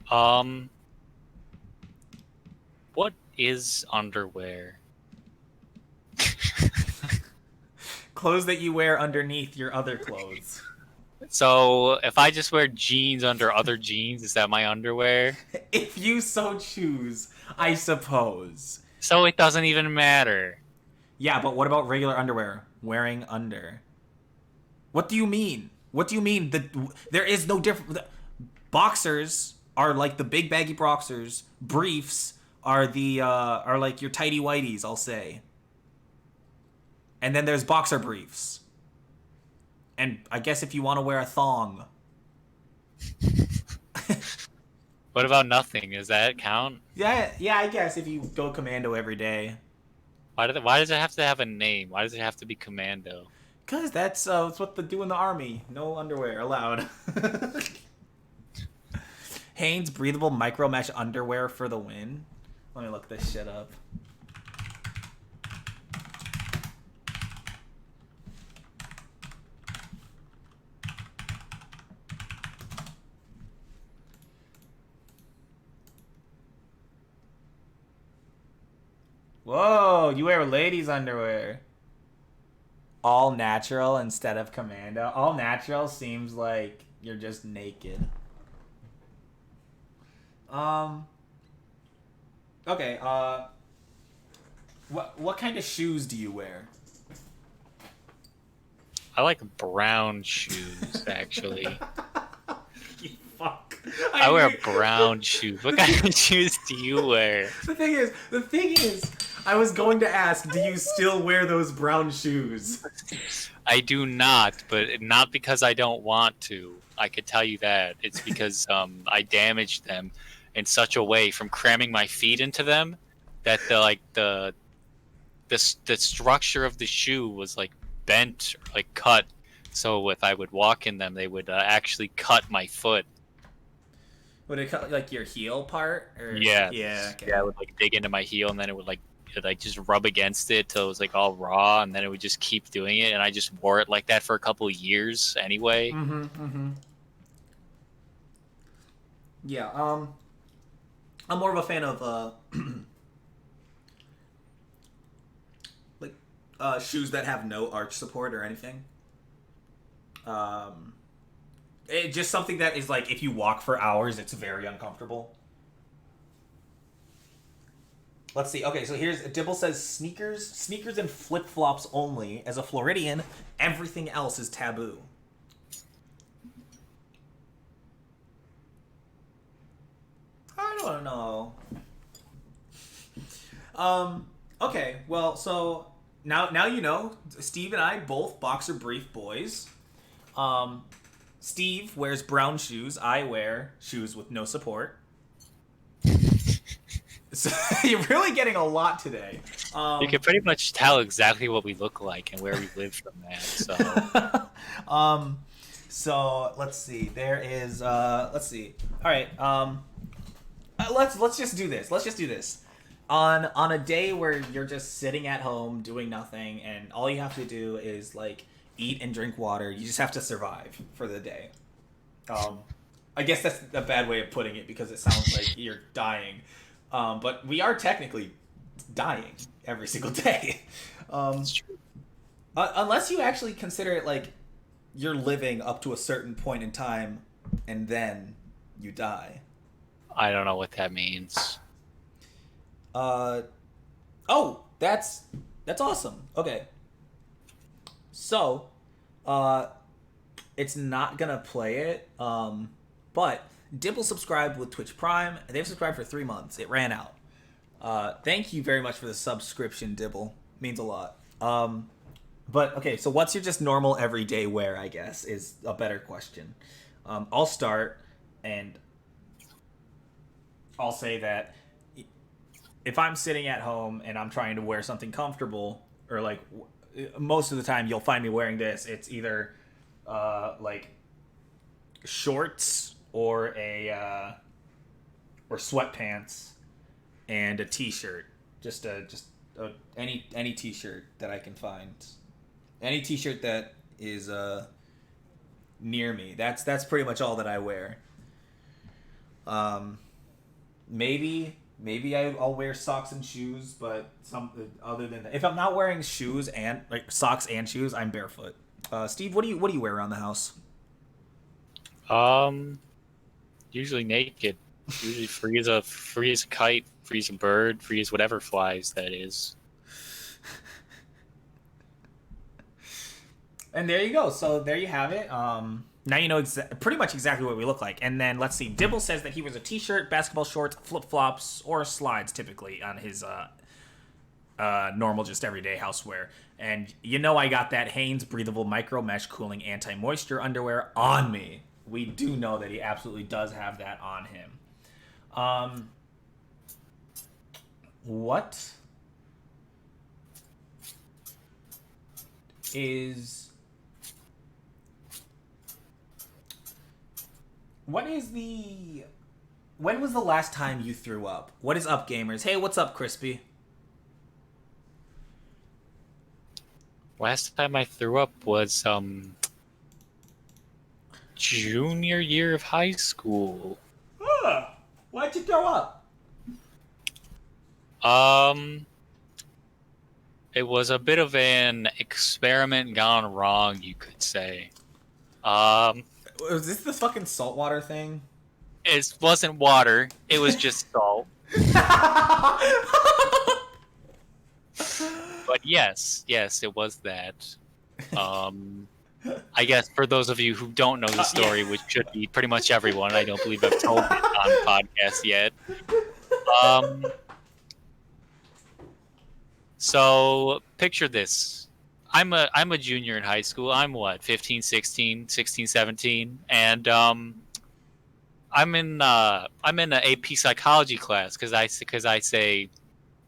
Speaker 2: What is underwear?
Speaker 1: Clothes that you wear underneath your other clothes.
Speaker 2: So if I just wear jeans under other jeans, is that my underwear?
Speaker 1: If you so choose, I suppose.
Speaker 2: So it doesn't even matter.
Speaker 1: Yeah, but what about regular underwear? Wearing under. What do you mean? What do you mean? There is no difference. Boxers are like the big baggy boxers. Briefs are are like your tighty whities, I'll say. And then there's boxer briefs. And I guess if you want to wear a thong.
Speaker 2: What about nothing? Does that count?
Speaker 1: Yeah, I guess if you go commando every day.
Speaker 2: Why does it have to have a name? Why does it have to be commando?
Speaker 1: Because that's what they do in the army. No underwear allowed. Hanes breathable micro mesh underwear for the win. Let me look this shit up. Whoa, you wear ladies' underwear. All natural instead of commando. All natural seems like you're just naked. Okay, what kind of shoes do you wear?
Speaker 2: I like brown shoes, actually.
Speaker 1: You fuck.
Speaker 2: I wear brown shoes. What kind of shoes do you wear?
Speaker 1: The thing is, I was going to ask, do you still wear those brown shoes?
Speaker 2: I do not, but not because I don't want to. I could tell you that. It's because I damaged them in such a way from cramming my feet into them that the structure of the shoe was like bent or like cut. So if I would walk in them, they would actually cut my foot.
Speaker 1: Would it cut like your heel part? Or...
Speaker 2: Yeah.
Speaker 1: Yeah. Okay.
Speaker 2: Yeah, I would like dig into my heel, and then it would like just rub against it till it was like all raw, and then it would just keep doing it, and I just wore it like that for a couple of years anyway.
Speaker 1: Yeah. I'm more of a fan of like shoes that have no arch support or anything. It just something that is like if you walk for hours, it's very uncomfortable. Let's see. Okay, so here's Dibble says sneakers and flip flops only. As a Floridian, everything else is taboo. I don't know. Okay, well, so now you know. Steve and I both boxer brief boys. Steve wears brown shoes. I wear shoes with no support. So you're really getting a lot today.
Speaker 2: You can pretty much tell exactly what we look like and where we live from that. So,
Speaker 1: so let's see. There is. Let's see. All right. Let's just do this. Let's just do this. On a day where you're just sitting at home doing nothing, and all you have to do is like eat and drink water. You just have to survive for the day. I guess that's a bad way of putting it because it sounds like you're dying. But we are technically dying every single day. Unless you actually consider it like you're living up to a certain point in time and then you die.
Speaker 2: I don't know what that means.
Speaker 1: Oh, that's awesome. Okay. So, it's not gonna play it, but Dibble subscribed with Twitch Prime. They've subscribed for 3 months. It ran out. Thank you very much for the subscription, Dibble. Means a lot. But okay, so what's your just normal everyday wear, I guess, is a better question. I'll start, and I'll say that if I'm sitting at home and I'm trying to wear something comfortable, or like most of the time you'll find me wearing this. It's either like shorts or or sweatpants and a t-shirt. Just any t-shirt that I can find. Any t-shirt that is near me. That's pretty much all that I wear. Maybe I'll wear socks and shoes, but other than that, if I'm not wearing shoes and like socks and shoes, I'm barefoot. Steve, what do you wear around the house?
Speaker 2: Usually naked. Usually free as a kite, free as a bird, free as whatever flies that is.
Speaker 1: And there you go. So there you have it. Now you know pretty much exactly what we look like. And then let's see. Dibble says that he wears a t-shirt, basketball shorts, flip-flops, or slides typically on his normal, just everyday housewear. And you know I got that Hanes breathable micro mesh cooling anti-moisture underwear on me. We do know that he absolutely does have that on him. What is when was the last time you threw up? What is up, gamers? Hey, what's up, Crispy?
Speaker 2: Last time I threw up was junior year of high school.
Speaker 1: Why'd you throw up?
Speaker 2: It was a bit of an experiment gone wrong, you could say.
Speaker 1: Was this the fucking saltwater thing?
Speaker 2: It wasn't water. It was just salt. But yes, it was that. I guess for those of you who don't know the story, which should be pretty much everyone, I don't believe I've told it on the podcast yet. So picture this. I'm a junior in high school. I'm what, 15, 16, 17, and I'm in an AP psychology class because I say,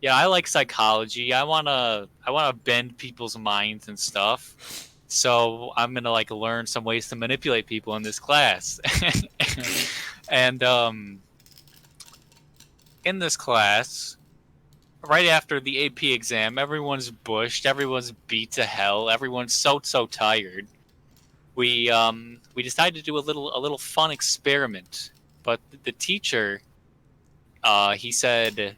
Speaker 2: yeah, I like psychology. I wanna bend people's minds and stuff. So I'm gonna like learn some ways to manipulate people in this class. And in this class, right after the AP exam, everyone's bushed, everyone's beat to hell, everyone's so tired. We decided to do a little fun experiment, but the teacher, he said,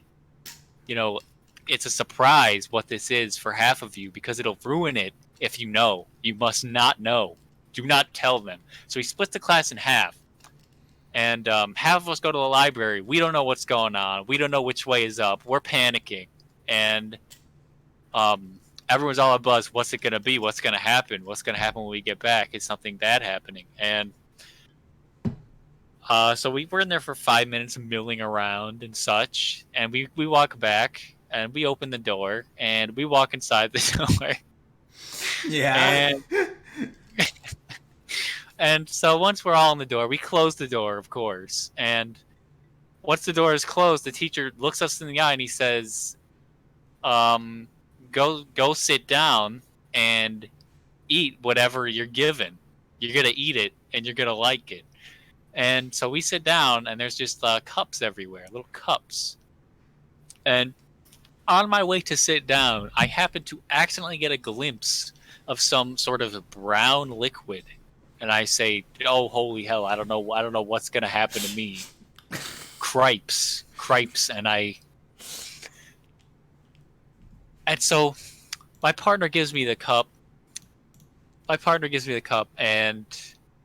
Speaker 2: it's a surprise what this is for half of you because it'll ruin it if you know. You must not know. Do not tell them. So he split the class in half. And half of us go to the library. We don't know what's going on. We don't know which way is up. We're panicking. And everyone's all abuzz. What's it going to be? What's going to happen? What's going to happen when we get back? Is something bad happening? And so we were in there for 5 minutes milling around and such. And we walk back. And we open the door. And we walk inside the door.
Speaker 1: Yeah.
Speaker 2: And so once we're all in the door, we close the door, of course. And once the door is closed, the teacher looks us in the eye and he says, go sit down and eat whatever you're given. You're going to eat it and you're going to like it. And so we sit down and there's just cups everywhere, little cups. And on my way to sit down, I happen to accidentally get a glimpse of some sort of brown liquid. And I say, "Oh, holy hell! I don't know what's gonna happen to me." Cripes, and so my partner gives me the cup. And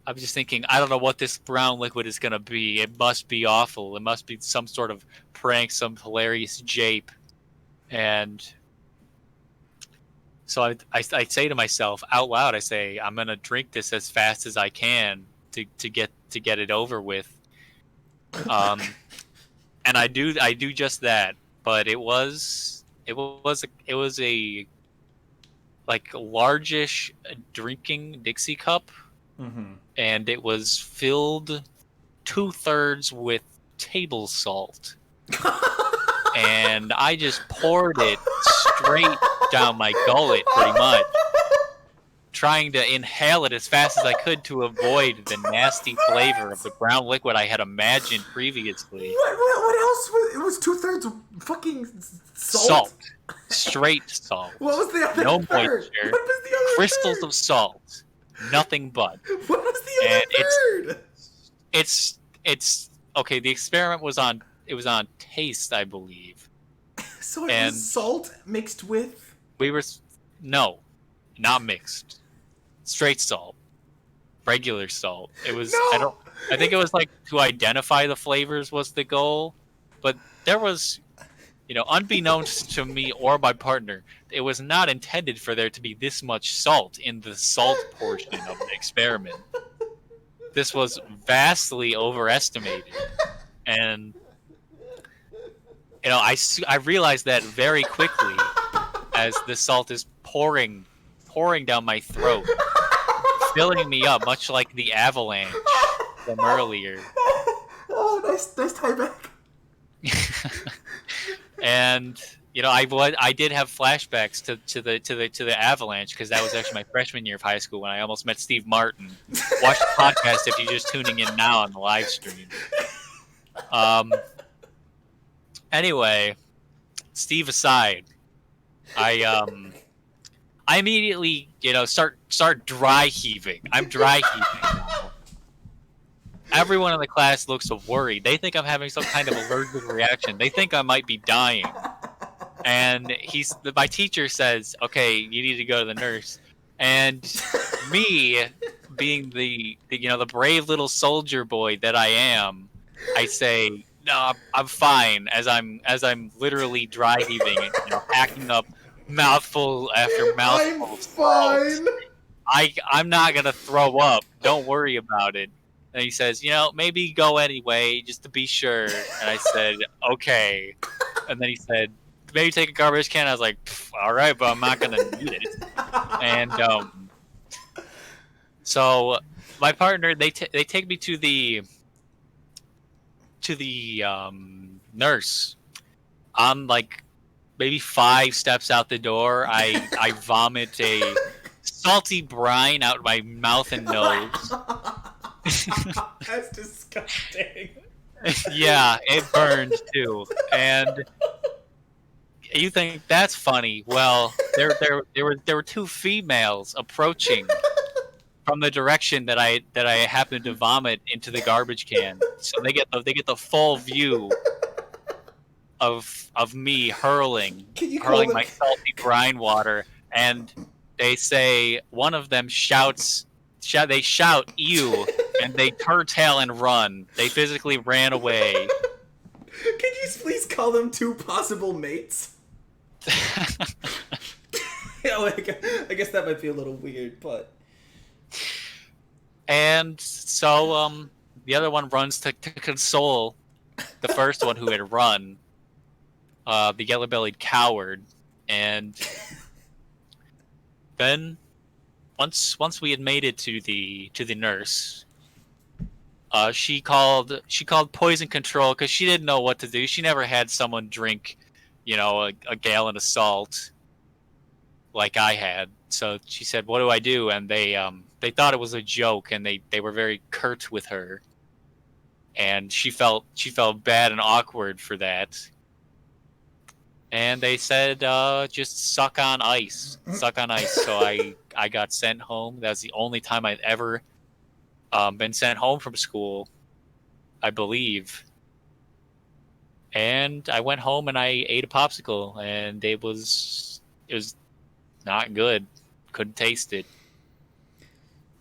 Speaker 2: I'm just thinking, I don't know what this brown liquid is gonna be. It must be awful. It must be some sort of prank, some hilarious jape. And so I say to myself out loud, I say, I'm gonna drink this as fast as I can to get it over with. And I do just that. But it was a like largish drinking Dixie cup, and it was filled 2/3 with table salt. and I just poured it straight down my gullet, pretty much, trying to inhale it as fast as I could to avoid the nasty flavor of the brown liquid I had imagined previously.
Speaker 1: What else was it? Was 2/3 fucking
Speaker 2: Salt. Straight salt.
Speaker 1: What was the other
Speaker 2: No
Speaker 1: third?
Speaker 2: moisture.
Speaker 1: What was the other
Speaker 2: Crystals
Speaker 1: third?
Speaker 2: of salt. Nothing but.
Speaker 1: What was the other
Speaker 2: And
Speaker 1: third?
Speaker 2: It's okay, the experiment was on taste, I believe.
Speaker 1: So it
Speaker 2: and-
Speaker 1: was salt mixed with.
Speaker 2: No, not mixed. Straight salt. Regular salt. It was
Speaker 1: No!
Speaker 2: I think it was like to identify the flavors was the goal, but there was, unbeknownst to me or my partner, it was not intended for there to be this much salt in the salt portion of the experiment. This was vastly overestimated, and I realized that very quickly as the salt is pouring down my throat, filling me up, much like the avalanche from earlier.
Speaker 1: Oh, nice tie back.
Speaker 2: And I did have flashbacks to the avalanche, because that was actually my freshman year of high school when I almost met Steve Martin. Watch the podcast if you're just tuning in now on the live stream. Anyway, Steve aside, I immediately start dry heaving. I'm dry heaving now. Everyone in the class looks worried. They think I'm having some kind of allergic reaction. They think I might be dying. And my teacher says, "Okay, you need to go to the nurse." And me, being the brave little soldier boy that I am, I say, "No, I'm fine." As I'm literally dry heaving and hacking up mouthful after mouthful.
Speaker 1: I'm fine.
Speaker 2: I'm not gonna throw up. Don't worry about it. And he says, maybe go anyway, just to be sure. And I said, okay. And then he said, maybe take a garbage can. I was like, all right, but I'm not gonna need it. And so my partner, they take me to the nurse. I'm like maybe 5 steps out the door. I vomit a salty brine out my mouth and nose.
Speaker 1: That's disgusting.
Speaker 2: Yeah, it burned too. And you think that's funny? Well, there were 2 females approaching from the direction that I happened to vomit into the garbage can. So they get the full view of me hurling my salty brine water, and they say one of them shouts, they shout "ew," and they turn tail and run. They physically ran away.
Speaker 1: Could you please call them 2 possible mates? I guess that might be a little weird, but.
Speaker 2: And so the other one runs to console the first one who had run, the yellow-bellied coward. And then once we had made it to the nurse, she called poison control, because she didn't know what to do. She never had someone drink a gallon of salt like I had. So she said, "What do I do?" And they thought it was a joke, and they were very curt with her, and she felt bad and awkward for that. And they said, "Just suck on ice." So I got sent home. That was the only time I'd ever been sent home from school, I believe. And I went home and I ate a popsicle, and it was not good. Couldn't taste it.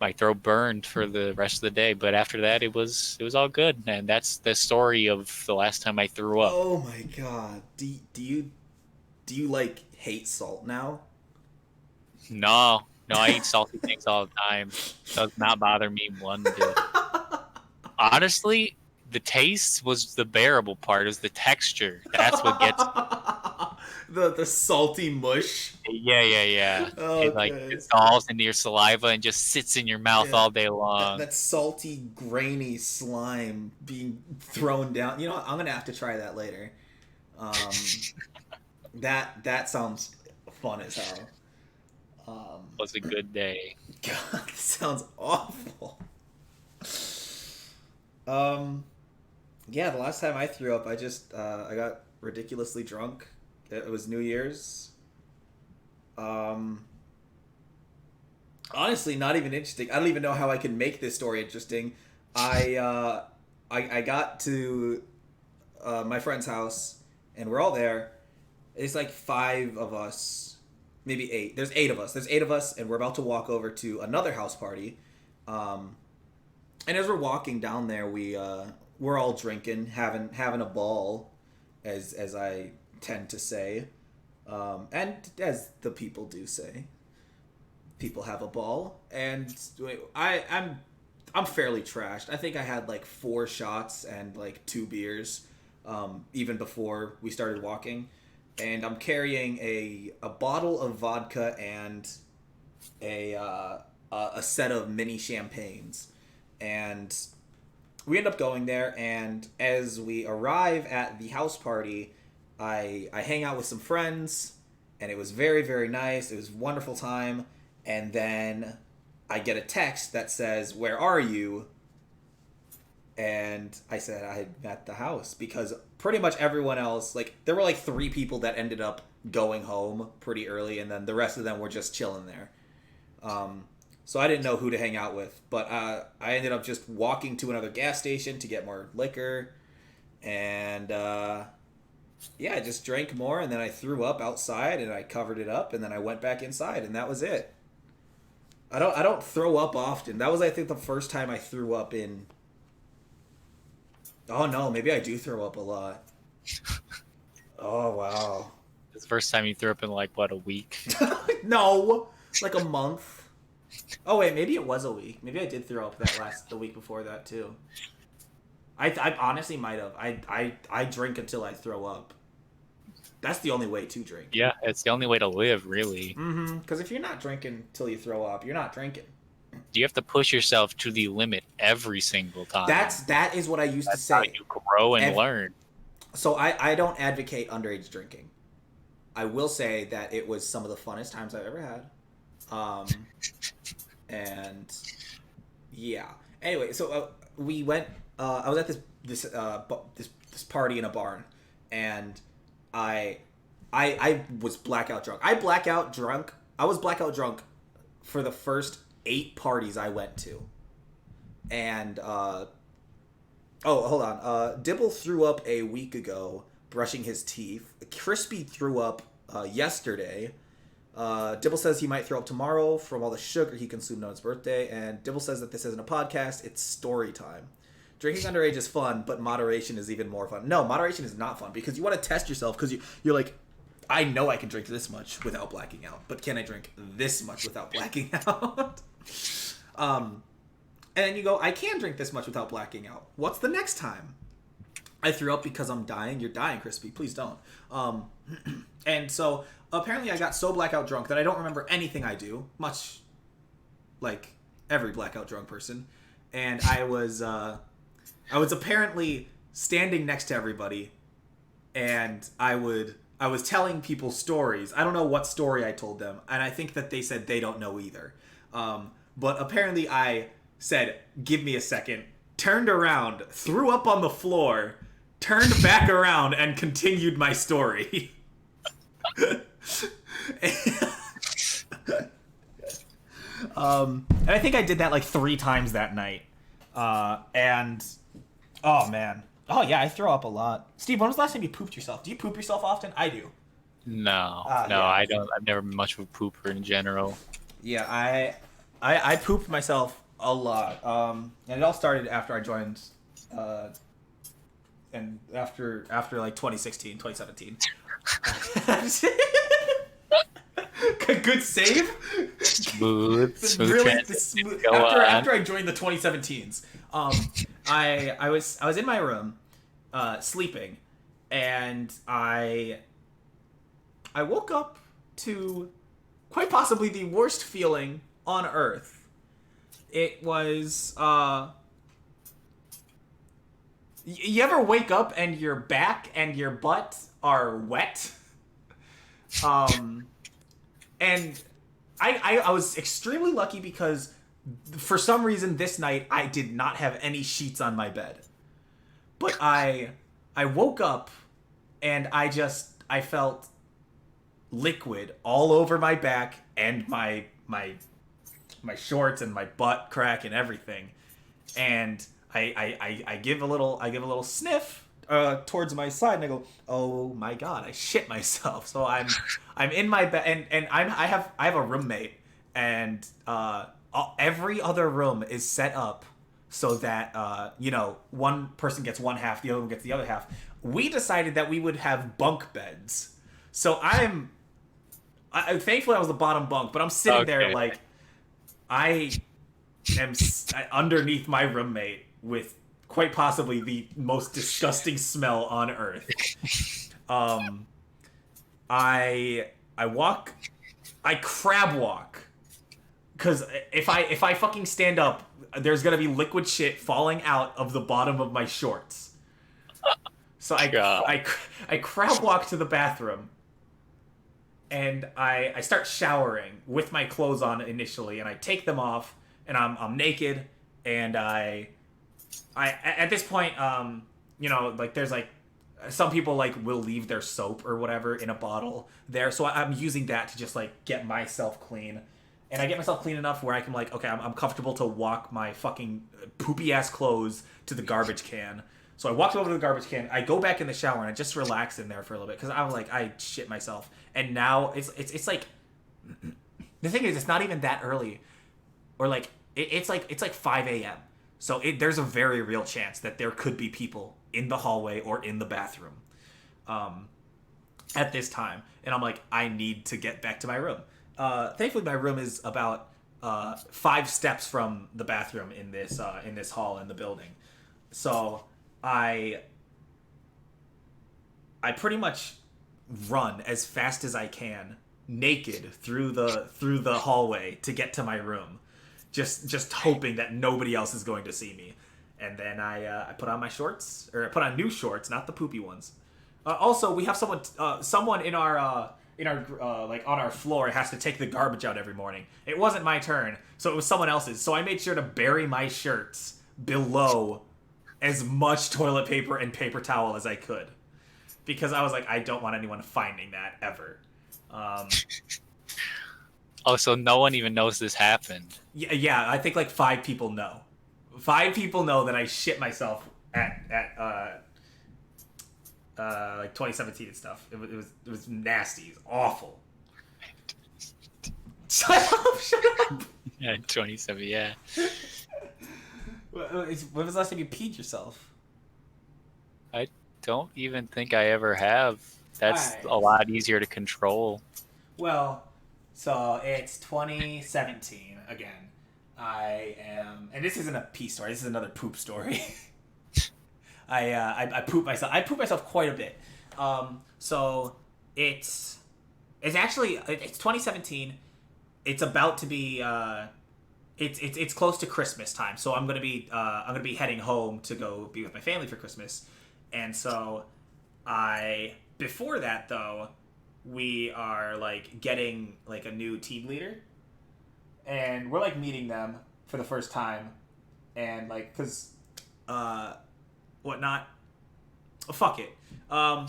Speaker 2: My throat burned for the rest of the day, but after that it was all good. And that's the story of the last time I threw up.
Speaker 1: Oh my god. Do you like hate salt now?
Speaker 2: No, I eat salty things all the time. Does not bother me one bit. Honestly, the taste was the bearable part. Is the texture. That's what gets
Speaker 1: the salty mush.
Speaker 2: Yeah.
Speaker 1: Okay.
Speaker 2: It dissolves into your saliva and just sits in your mouth all day long.
Speaker 1: That salty, grainy slime being thrown down. I'm gonna have to try that later. Um, that sounds fun as hell.
Speaker 2: Was a good day.
Speaker 1: God, this sounds awful. Um, yeah, the last time I threw up, I got ridiculously drunk. It was New Year's. Um, Honestly, not even interesting. I don't even know how I can make this story interesting. I I got to my friend's house, and we're all there. It's like five of us, maybe eight. There's eight of us. There's eight of us, and we're about to walk over to another house party. Um, and as we're walking down there, we're all drinking, having a ball, as I tend to say, and as the people do say, people have a ball. And I'm fairly trashed. I think I had like 4 shots and like 2 beers, even before we started walking, and I'm carrying a bottle of vodka and a set of mini champagnes, and we end up going there. And as we arrive at the house party, I hang out with some friends, and it was very, very nice. It was a wonderful time. And then I get a text that says, "Where are you?" And I said I'm at the house, because pretty much everyone else, like, there were like 3 people that ended up going home pretty early, and then the rest of them were just chilling there. So I didn't know who to hang out with, but I ended up just walking to another gas station to get more liquor, and yeah, I just drank more, and then I threw up outside, and I covered it up, and then I went back inside, and that was it. I don't throw up often. That was, I think, the first time I threw up in. Oh no, maybe I do throw up a lot. Oh wow.
Speaker 2: It's the first time you threw up in like what, a week?
Speaker 1: No, like a month. Oh wait, maybe it was a week. Maybe I did throw up the week before that too. I honestly might have. I drink until I throw up. That's the only way to drink.
Speaker 2: Yeah, it's the only way to live, really.
Speaker 1: Mm-hmm. Because if you're not drinking till you throw up, you're not drinking.
Speaker 2: You have to push yourself to the limit every single time.
Speaker 1: That is what I used to say.
Speaker 2: That's how you grow and learn.
Speaker 1: So I don't advocate underage drinking. I will say that it was some of the funnest times I've ever had. And yeah. Anyway, so we went. I was at this party in a barn, and I was blackout drunk. I was blackout drunk for the first 8 parties I went to. And oh, hold on. Dibble threw up a week ago brushing his teeth. Crispy threw up yesterday. Dibble says he might throw up tomorrow from all the sugar he consumed on his birthday. And Dibble says that this isn't a podcast, it's story time. Drinking underage is fun, but moderation is even more fun. No, moderation is not fun, because you want to test yourself, because you're like, I know I can drink this much without blacking out, but can I drink this much without blacking out? And then you go, I can drink this much without blacking out. What's the next time? I threw up because I'm dying. You're dying, Crispy. Please don't. And so apparently I got so blackout drunk that I don't remember anything I do, much like every blackout drunk person. And I was apparently standing next to everybody, and I was telling people stories. I don't know what story I told them, and I think that they said they don't know either. But apparently I said, "Give me a second," turned around, threw up on the floor, turned back around, and continued my story. And I think I did that like 3 times that night. And oh man. Oh yeah, I throw up a lot. Steve, when was the last time you pooped yourself? Do you poop yourself often? I do.
Speaker 2: No,
Speaker 1: yeah.
Speaker 2: I don't. I've never been much of a pooper in general.
Speaker 1: Yeah, I pooped myself a lot. And it all started after I joined, and after like 2016, 2017. Good save.
Speaker 2: Smooth
Speaker 1: Really
Speaker 2: transition.
Speaker 1: smooth.
Speaker 2: Go on.
Speaker 1: After I joined the 2017s, I was in my room, sleeping, and I woke up to quite possibly the worst feeling on earth. It was You ever wake up and your back and your butt are wet? Um, and I was extremely lucky because for some reason this night I did not have any sheets on my bed. But I woke up and I felt liquid all over my back and my shorts and my butt crack and everything. And I give a little sniff towards my side and I go, oh my god, I shit myself. So I'm in my bed and I have a roommate and every other room is set up so that one person gets one half, the other one gets the other half. We decided that we would have bunk beds. So thankfully I was the bottom bunk, but I'm sitting there like I am underneath my roommate with quite possibly the most disgusting smell on earth. I crab walk because if I fucking stand up, there's gonna be liquid shit falling out of the bottom of my shorts. So I crab walk to the bathroom and I start showering with my clothes on initially, and I take them off, and I'm naked, and I at this point, like there's like some people like will leave their soap or whatever in a bottle there, so I'm using that to just like get myself clean, and I get myself clean enough where I can like, okay, I'm comfortable to walk my fucking poopy ass clothes to the garbage can. So I walked over to the garbage can. I go back in the shower and I just relax in there for a little bit because I'm like, I shit myself. And now it's like the thing is, it's not even that early, or like it's like 5 a.m. So there's a very real chance that there could be people in the hallway or in the bathroom at this time. And I'm like, I need to get back to my room. Thankfully, my room is about 5 steps from the bathroom in this hall in the building. So I pretty much run as fast as I can, naked through the hallway to get to my room, just hoping that nobody else is going to see me. And then I put on my shorts, or I put on new shorts, not the poopy ones. Also, we have someone in our like on our floor has to take the garbage out every morning. It wasn't my turn, so it was someone else's. So I made sure to bury my shirts below as much toilet paper and paper towel as I could, because I was like, I don't want anyone finding that ever.
Speaker 2: Oh, so no one even knows this happened.
Speaker 1: Yeah, I think like 5 people know. 5 people know that I shit myself at like 2017 and stuff. It was nasty. It was awful. Shut up!
Speaker 2: Yeah, 27. Yeah.
Speaker 1: When was the last time you peed yourself?
Speaker 2: I don't even think I ever have. That's
Speaker 1: Right.
Speaker 2: a lot easier to control.
Speaker 1: Well, so it's 2017 again. I am, and this isn't a pee story. This is another poop story. I poop myself. I poop myself quite a bit. So it's actually it's 2017. It's about to be it's close to Christmas time. So I'm gonna be heading home to go be with my family for Christmas, and so before that though, we are like getting like a new team leader, and we're like meeting them for the first time, and like because whatnot, fuck it. I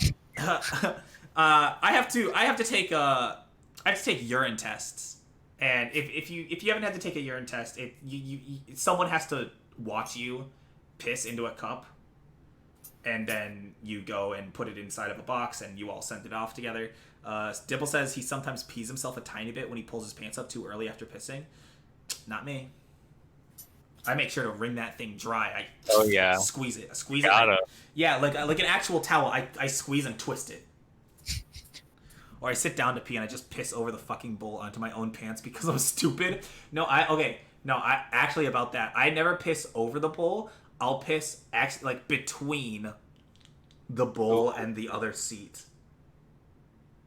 Speaker 1: have to take urine tests, and if you haven't had to take a urine test, someone has to watch you piss into a cup, and then you go and put it inside of a box, and you all send it off together. Dibble says he sometimes pees himself a tiny bit when he pulls his pants up too early after pissing. Not me. I make sure to wring that thing dry. Squeeze it. I squeeze it. Yeah, like an actual towel. I squeeze and twist it. Or I sit down to pee and I just piss over the fucking bowl onto my own pants because I'm stupid. I actually about that. I never piss over the bowl. I'll piss like between the bowl and the other seat.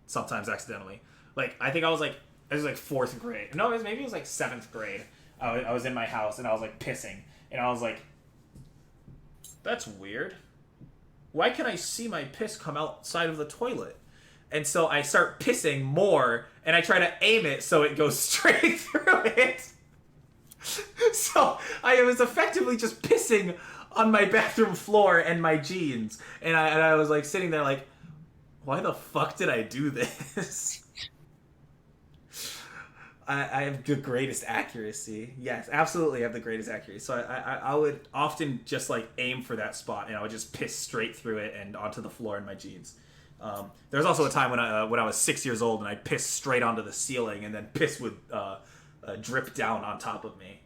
Speaker 1: Sometimes accidentally. Like I think I was like 4th grade. No, maybe it was like 7th grade. I was in my house and I was like pissing and I was like, that's weird. why can I see my piss come outside of the toilet? And so I start pissing more, and I try to aim it so it goes straight through it. So I was effectively just pissing on my bathroom floor and my jeans. And I was like sitting there like, why the fuck did I do this? I have the greatest accuracy. Yes, absolutely have the greatest accuracy. So I would often just like aim for that spot, and I would just piss straight through it and onto the floor in my jeans. There was also a time when I was 6 years old and I pissed straight onto the ceiling, and then piss would drip down on top of me.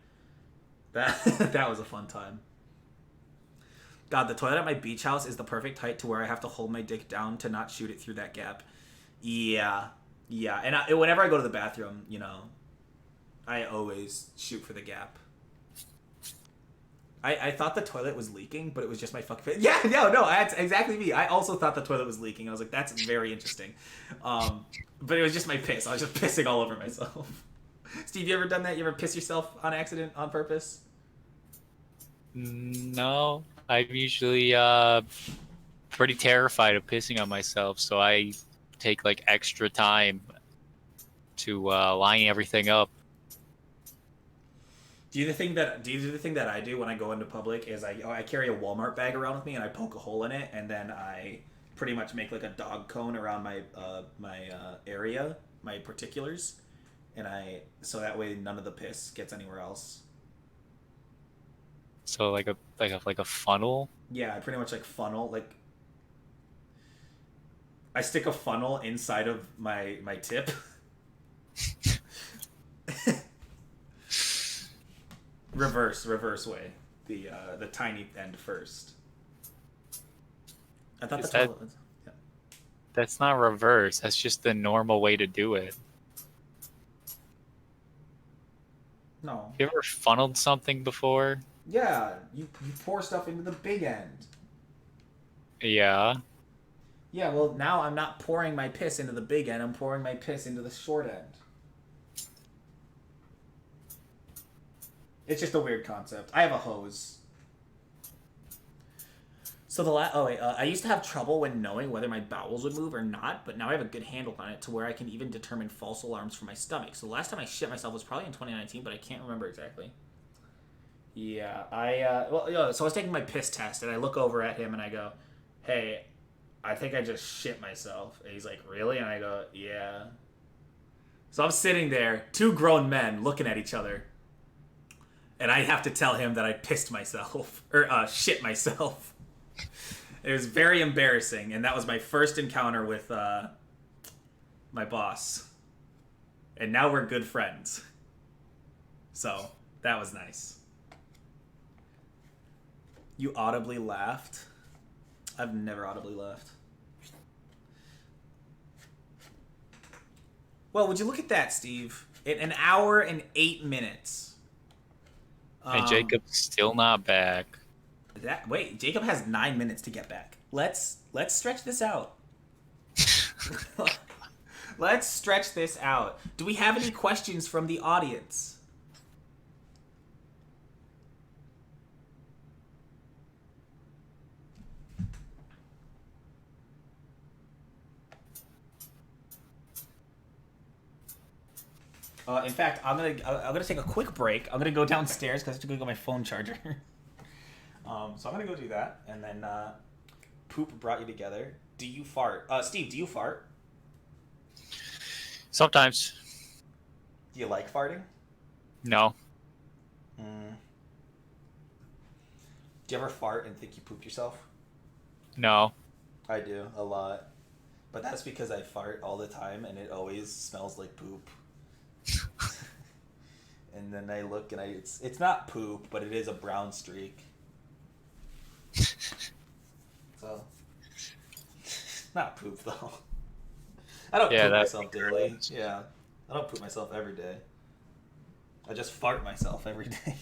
Speaker 1: That was a fun time. God, the toilet at my beach house is the perfect height to where I have to hold my dick down to not shoot it through that gap. Yeah. And whenever I go to the bathroom, you know, I always shoot for the gap. I thought the toilet was leaking, but it was just my fucking face. Yeah, no, that's exactly me. I also thought the toilet was leaking. I was like, that's very interesting. But it was just my piss. I was just pissing all over myself. Steve, you ever done that? You ever piss yourself on accident, on purpose?
Speaker 2: No, I'm usually pretty terrified of pissing on myself, so I take like extra time to line everything up.
Speaker 1: Do you do the thing that I do when I go into public is I carry a Walmart bag around with me, and I poke a hole in it, and then I pretty much make like a dog cone around my area, my particulars, and so that way none of the piss gets anywhere else.
Speaker 2: So like a funnel.
Speaker 1: Yeah, I pretty much like funnel, like I stick a funnel inside of my tip. reverse way. The tiny end first. I thought yeah.
Speaker 2: That's not reverse. That's just the normal way to do it.
Speaker 1: No.
Speaker 2: You ever funneled something before?
Speaker 1: Yeah, you pour stuff into the big end.
Speaker 2: Yeah.
Speaker 1: Yeah, well, now I'm not pouring my piss into the big end. I'm pouring my piss into the short end. It's just a weird concept. I have a hose. So I used to have trouble when knowing whether my bowels would move or not, but now I have a good handle on it to where I can even determine false alarms for my stomach. So the last time I shit myself was probably in 2019, but I can't remember exactly. Yeah, so I was taking my piss test, and I look over at him, and I go, hey, I think I just shit myself. And he's like, really? And I go, yeah. So I'm sitting there, two grown men looking at each other, and I have to tell him that I pissed myself, or shit myself. It was very embarrassing, and that was my first encounter with my boss. And now we're good friends. So, that was nice. You audibly laughed? I've never audibly laughed. Well, would you look at that, Steve? In an hour and 8 minutes.
Speaker 2: And Jacob's still not back.
Speaker 1: Wait, Jacob has 9 minutes to get back. Let's stretch this out. Let's stretch this out. Do we have any questions from the audience? In fact, I'm gonna take a quick break. I'm gonna go downstairs because I have to go get my phone charger. So I'm gonna go do that, and then poop brought you together. Do you fart? Steve, do you fart?
Speaker 2: Sometimes.
Speaker 1: Do you like farting?
Speaker 2: No.
Speaker 1: Do you ever fart and think you pooped yourself?
Speaker 2: No.
Speaker 1: I do a lot, but that's because I fart all the time, and it always smells like poop. And then I look, and it's not poop, but it is a brown streak. So, not poop though. I don't poop myself daily. Yeah, I don't poop myself every day. I just fart myself every day.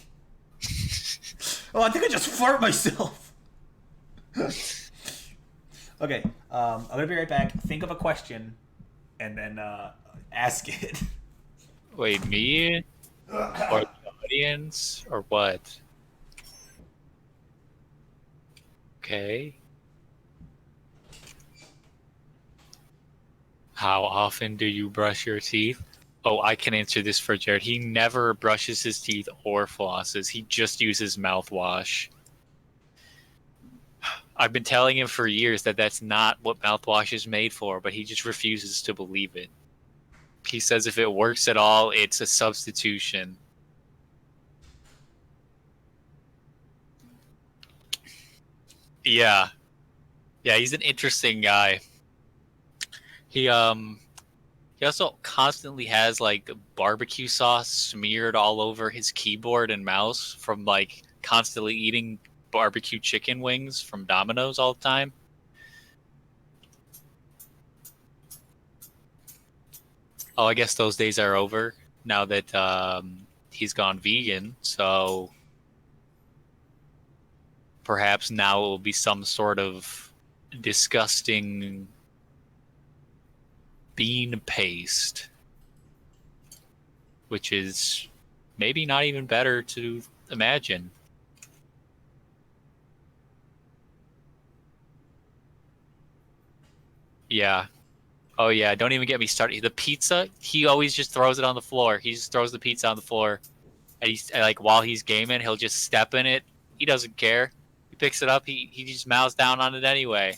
Speaker 1: Oh, I think I just fart myself. Okay, I'm gonna be right back. Think of a question, and then ask it.
Speaker 2: Wait, me? Or the audience? Or what? Okay. How often do you brush your teeth? Oh, I can answer this for Jared. He never brushes his teeth or flosses. He just uses mouthwash. I've been telling him for years that that's not what mouthwash is made for, but he just refuses to believe it. He says if it works at all, it's a substitution. Yeah. Yeah, he's an interesting guy. He also constantly has like barbecue sauce smeared all over his keyboard and mouse from like constantly eating barbecue chicken wings from Domino's all the time. Oh, I guess those days are over now that he's gone vegan. So perhaps now it will be some sort of disgusting bean paste, which is maybe not even better to imagine. Yeah. Oh yeah, don't even get me started. The pizza, he always just throws it on the floor. He just throws the pizza on the floor. And he's like while he's gaming, he'll just step in it. He doesn't care. He picks it up, he just mouths down on it anyway.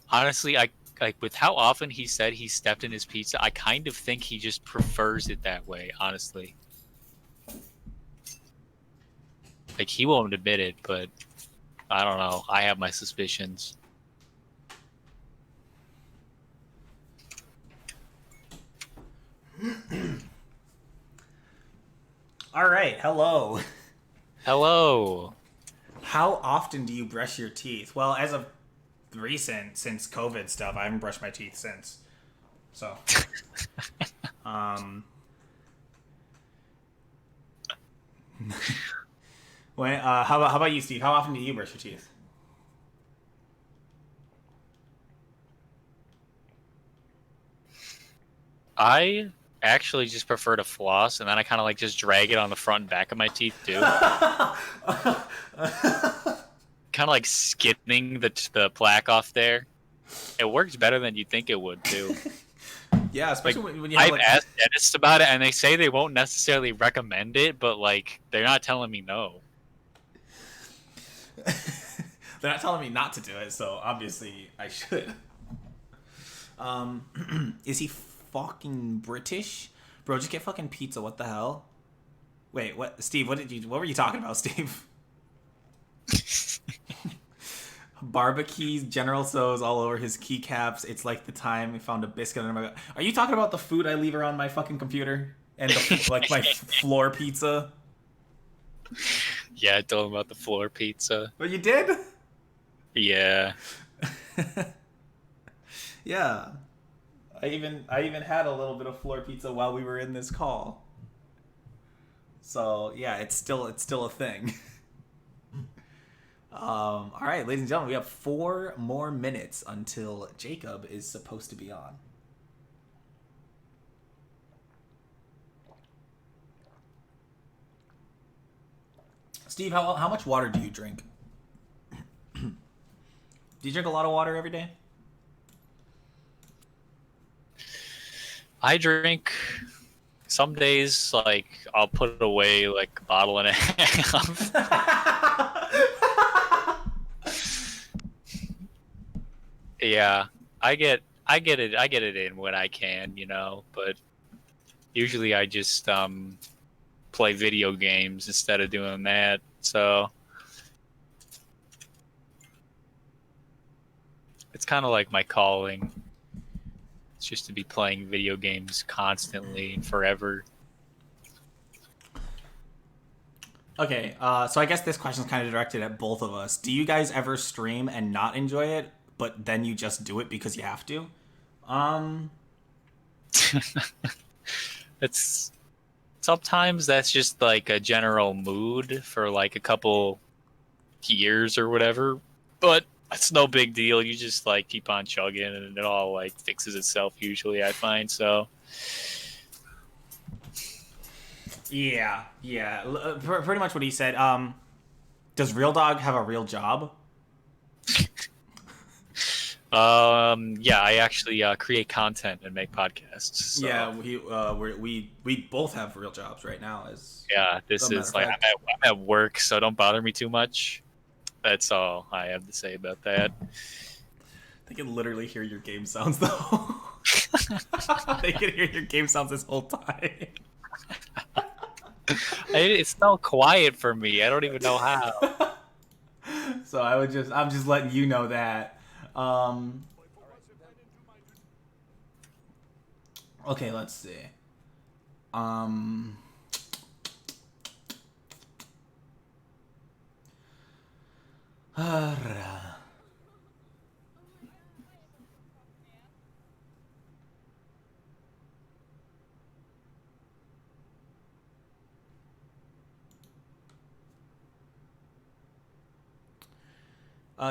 Speaker 2: Honestly, I like with how often he said he stepped in his pizza, I kind of think he just prefers it that way, honestly. Like he won't admit it, but I don't know. I have my suspicions.
Speaker 1: All right, hello.
Speaker 2: Hello.
Speaker 1: How often do you brush your teeth? Well, as of recent, since COVID stuff, I haven't brushed my teeth since. So, when how about you, Steve? How often do you brush your teeth?
Speaker 2: I actually just prefer to floss, and then I kind of like just drag it on the front and back of my teeth too. Kind of like skimming the plaque off there. It works better than you'd think it would too.
Speaker 1: Yeah, especially
Speaker 2: Like,
Speaker 1: when you have
Speaker 2: I've
Speaker 1: like.
Speaker 2: asked dentists about it, and they say they won't necessarily recommend it, but like they're not telling me no.
Speaker 1: They're not telling me not to do it, so obviously I should. Is he fucking British? Bro, just get fucking pizza. What the hell? Wait, what? Steve, what were you talking about, Steve? Barbecues, General Tso's all over his keycaps. It's like the time we found a biscuit under my. Are you talking about the food I leave around my fucking computer and like my floor pizza?
Speaker 2: Yeah, I told him about the floor pizza.
Speaker 1: But you did?
Speaker 2: Yeah.
Speaker 1: Yeah. I even had a little bit of floor pizza while we were in this call. So yeah, it's still a thing. All right, ladies and gentlemen, we have 4 more minutes until Jacob is supposed to be on. Steve, how much water do you drink? Do you drink a lot of water every day?
Speaker 2: I drink some days like I'll put away like a bottle and a half. Yeah, I get it in when I can, you know, but usually I just play video games instead of doing that. So it's kind of like my calling. It's just to be playing video games constantly and forever.
Speaker 1: Okay, so I guess this question is kind of directed at both of us. Do you guys ever stream and not enjoy it, but then you just do it because you have to?
Speaker 2: It's sometimes that's just like a general mood for like a couple years or whatever, but it's no big deal. You just like keep on chugging and it all like fixes itself usually, I find. So
Speaker 1: Yeah. Pretty much what he said. Does Real Dog have a real job?
Speaker 2: Yeah, I actually create content and make podcasts. So.
Speaker 1: Yeah, we both have real jobs right now. As
Speaker 2: Yeah,
Speaker 1: a
Speaker 2: this
Speaker 1: matter
Speaker 2: is
Speaker 1: of
Speaker 2: like
Speaker 1: fact.
Speaker 2: I'm at work, so don't bother me too much. That's all I have to say about that.
Speaker 1: They can literally hear your game sounds though. They can hear your game sounds this whole time.
Speaker 2: It's so quiet for me. I don't even know how.
Speaker 1: So I'm just letting you know that. Okay, let's see. Um,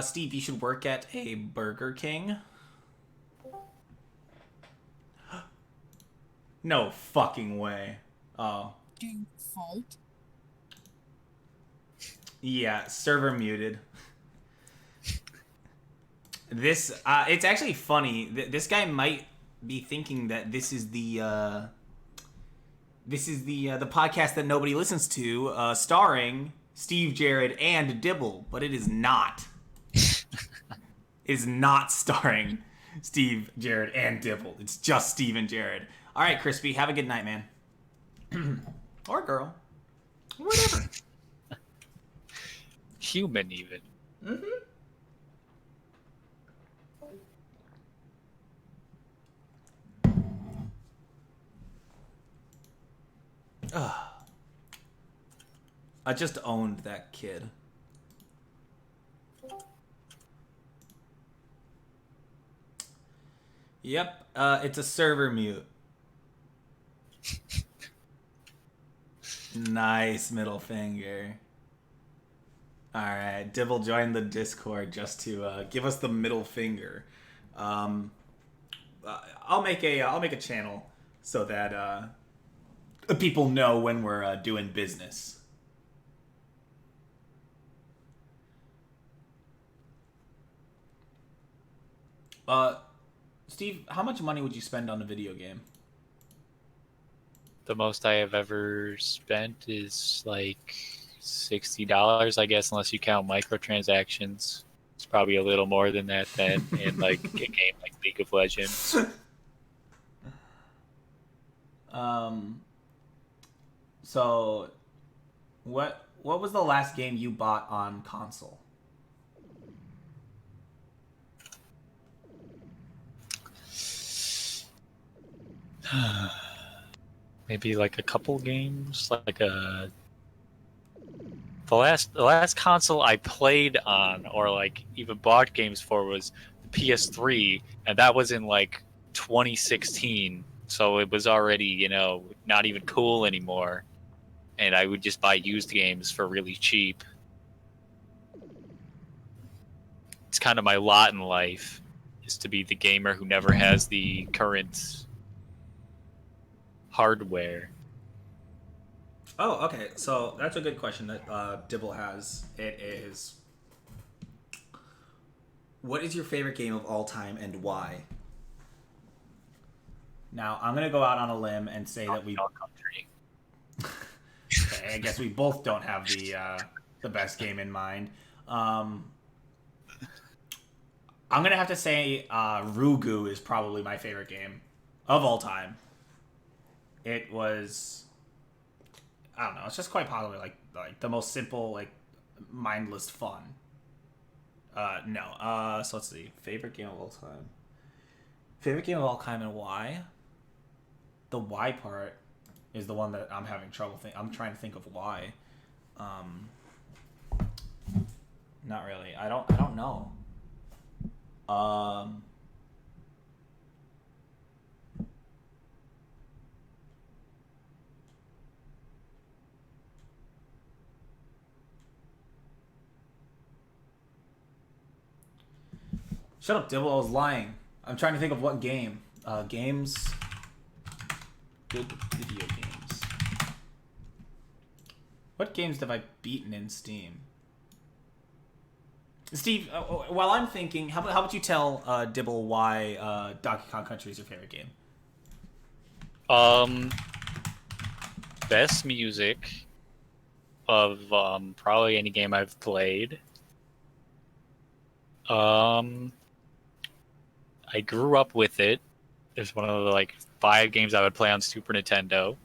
Speaker 1: Steve, you should work at a Burger King. No fucking way. Oh.
Speaker 3: Fault.
Speaker 1: Yeah, server muted. This, it's actually funny. This guy might be thinking that this is the podcast that nobody listens to, starring Steve, Jared, and Dibble, but it is not. It is not starring Steve, Jared, and Dibble. It's just Steve and Jared. All right, Crispy, have a good night, man. Or girl. Whatever.
Speaker 2: Human, even.
Speaker 1: Mm-hmm. I just owned that kid. Yep, it's a server mute. Nice middle finger. Alright, Dibble joined the Discord just to give us the middle finger. I'll make a channel so that people know when we're doing business. Steve, how much money would you spend on a video game?
Speaker 2: The most I have ever spent is like $60, I guess, unless you count microtransactions. It's probably a little more than that then in like a game like League of Legends.
Speaker 1: So what was the last game you bought on console?
Speaker 2: Maybe like a couple games, like a the last console I played on or like even bought games for was the PS3, and that was in like 2016. So it was already, not even cool anymore. And I would just buy used games for really cheap. It's kind of my lot in life, is to be the gamer who never has the current hardware.
Speaker 1: Oh, okay. So that's a good question that Dibble has. It is, what is your favorite game of all time and why? Now, I'm going to go out on a limb and say that we...
Speaker 2: Country.
Speaker 1: Okay, I guess we both don't have the best game in mind. I'm going to have to say Rugu is probably my favorite game of all time. It was... I don't know. It's just quite popular. Like the most simple, like mindless fun. No. So let's see. Favorite game of all time. Favorite game of all time and why? The why part is the one that I'm having trouble I'm trying to think of why. Not really. I don't know. Shut up, Dibble. I was lying. I'm trying to think of what game. Games. Good video games. What games have I beaten in Steam? Steve, while I'm thinking, how about you tell Dibble why Donkey Kong Country is your favorite game?
Speaker 2: Um, best music of probably any game I've played. I grew up with it. It's one of the like 5 games I would play on Super Nintendo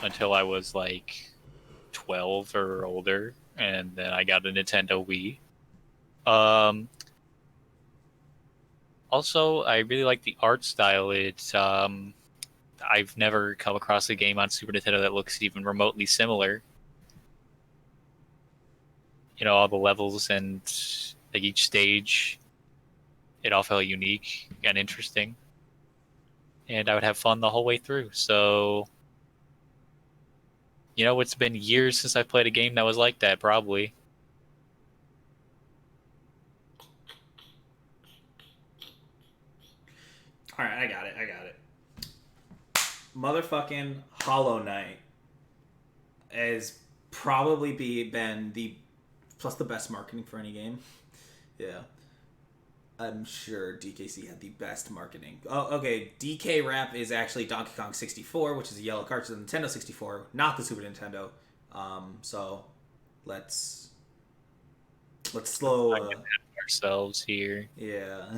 Speaker 2: until I was like 12 or older, and then I got a Nintendo Wii. Um, Also, I really like the art style. It's I've never come across a game on Super Nintendo that looks even remotely similar. You know, all the levels and like each stage, it all felt unique and interesting, and I would have fun the whole way through. So, you know, it's been years since I played a game that was like that, probably.
Speaker 1: All right, I got it. Motherfucking Hollow Knight has probably been the plus the best marketing for any game. Yeah. I'm sure DKC had the best marketing. Oh, okay. DK Rap is actually Donkey Kong 64, which is a yellow cartridge of the Nintendo 64, not the Super Nintendo. So let's slow.
Speaker 2: Ourselves here,
Speaker 1: Yeah.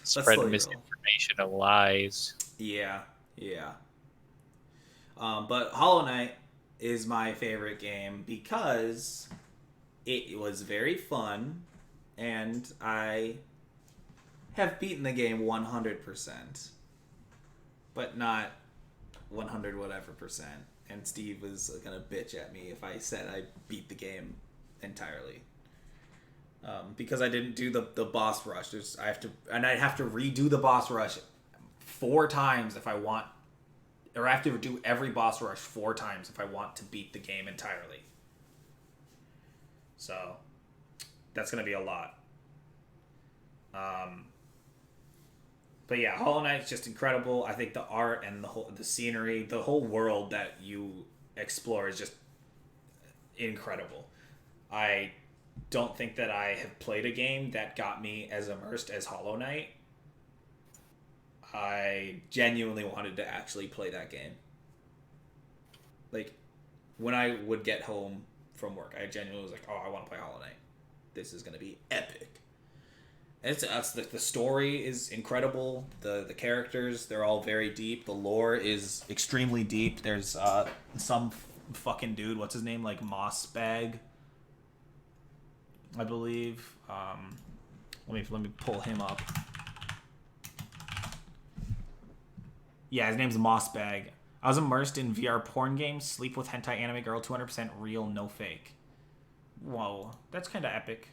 Speaker 2: spread
Speaker 1: slow your roll.
Speaker 2: misinformation and lies.
Speaker 1: Yeah. But Hollow Knight is my favorite game because it was very fun, and I have beaten the game 100%, but not 100 whatever percent. And Steve was gonna bitch at me if I said I beat the game entirely. Because I didn't do the boss rush. I'd have to redo the boss rush 4 times if I want, or I have to do every boss rush 4 times if I want to beat the game entirely. So that's gonna be a lot. But yeah, Hollow Knight's just incredible. I think the art and the scenery, the whole world that you explore is just incredible. I don't think that I have played a game that got me as immersed as Hollow Knight. I genuinely wanted to actually play that game. Like, when I would get home from work, I genuinely was like, oh, I want to play Hollow Knight. This is going to be epic. And the story is incredible. The characters, they're all very deep. The lore is extremely deep. There's some fucking dude, what's his name? Like Moss Bag, I believe. Let me pull him up. Yeah, his name's Moss Bag. I was immersed in VR porn games. Sleep with hentai anime girl, 200% real, no fake. Whoa, that's kind of epic.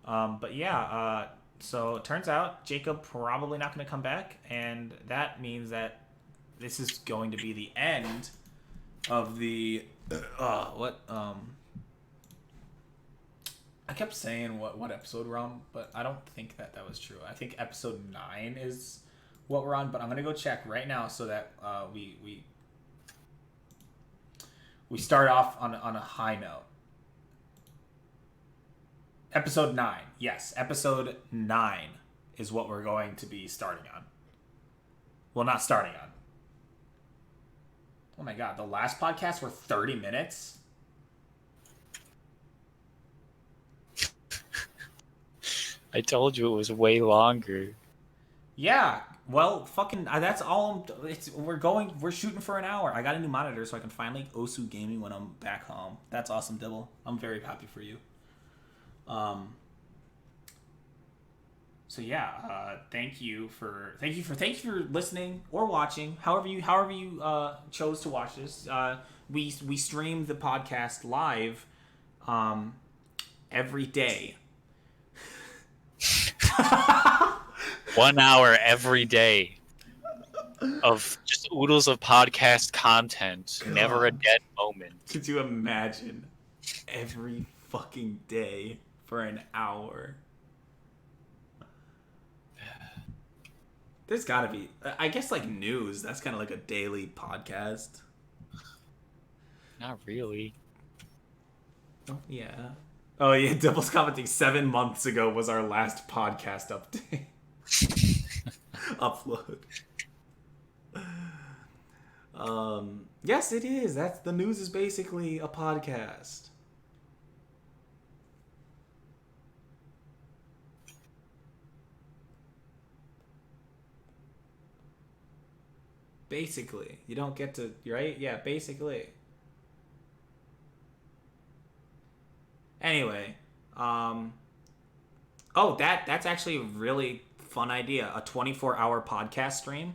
Speaker 1: But yeah, so it turns out Jacob probably not going to come back, and that means that this is going to be the end of the I kept saying what episode we're on, but I don't think that was true. I think episode 9 is what we're on, but I'm gonna go check right now so that we start off on a high note. Episode 9. Yes, episode 9 is what we're going to be starting on. Well, not starting on. Oh my god, the last podcast were 30 minutes?
Speaker 2: I told you it was way longer.
Speaker 1: Yeah, well, fucking, that's all. We're shooting for an hour. I got a new monitor so I can finally Osu gaming when I'm back home. That's awesome, Dibble. I'm very happy for you. So yeah, thank you for listening or watching. However you chose to watch this. We stream the podcast live, every day.
Speaker 2: 1 hour every day of just oodles of podcast content. God. Never a dead moment.
Speaker 1: Could you imagine every fucking day for an hour? There's gotta be, I guess, like news. That's kind of like a daily podcast.
Speaker 2: Not really.
Speaker 1: Oh, yeah. Oh yeah, Dibble's commenting 7 months ago was our last podcast update. Upload. Yes, it is. That's the news is basically a podcast. Basically, you don't get to, right? Yeah, basically. Anyway, oh, that's actually a really fun idea. A 24-hour podcast stream.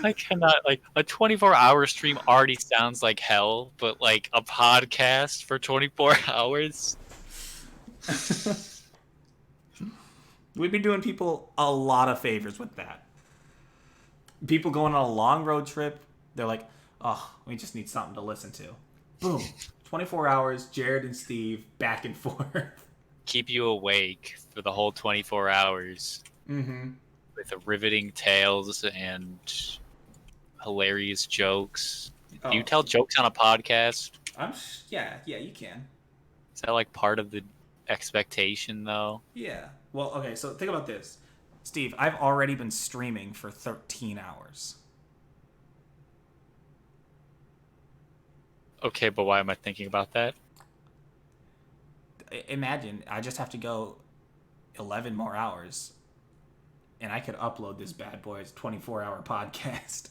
Speaker 2: I cannot, like, a 24-hour stream already sounds like hell, but like a podcast for 24 hours.
Speaker 1: We'd be doing people a lot of favors with that. People going on a long road trip, they're like, oh, we just need something to listen to. Boom. 24 hours, Jared and Steve back and forth.
Speaker 2: Keep you awake for the whole 24 hours.
Speaker 1: Mm-hmm.
Speaker 2: With riveting tales and hilarious jokes.
Speaker 1: Oh.
Speaker 2: Do you tell jokes on a podcast?
Speaker 1: Yeah, you can.
Speaker 2: Is that like part of the expectation, though?
Speaker 1: Yeah. Well, okay, so think about this. Steve, I've already been streaming for 13 hours.
Speaker 2: Okay, but why am I thinking about that?
Speaker 1: Imagine, I just have to go 11 more hours, and I could upload this bad boy as a 24-hour podcast.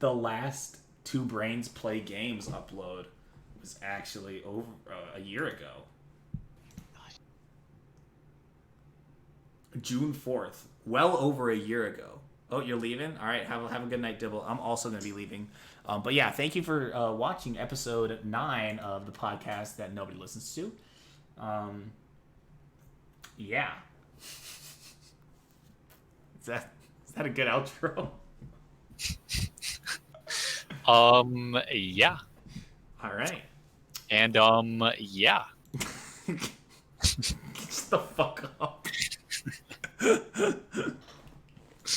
Speaker 1: The last Two Brains Play Games upload was actually over a year ago. June 4th. Well over a year ago. Oh, you're leaving? All right, have a good night, Dibble. I'm also going to be leaving. But yeah, thank you for watching episode 9 of the podcast that nobody listens to. Yeah. Is that a good outro?
Speaker 2: Yeah.
Speaker 1: All right.
Speaker 2: And, yeah.
Speaker 1: Shut the fuck up.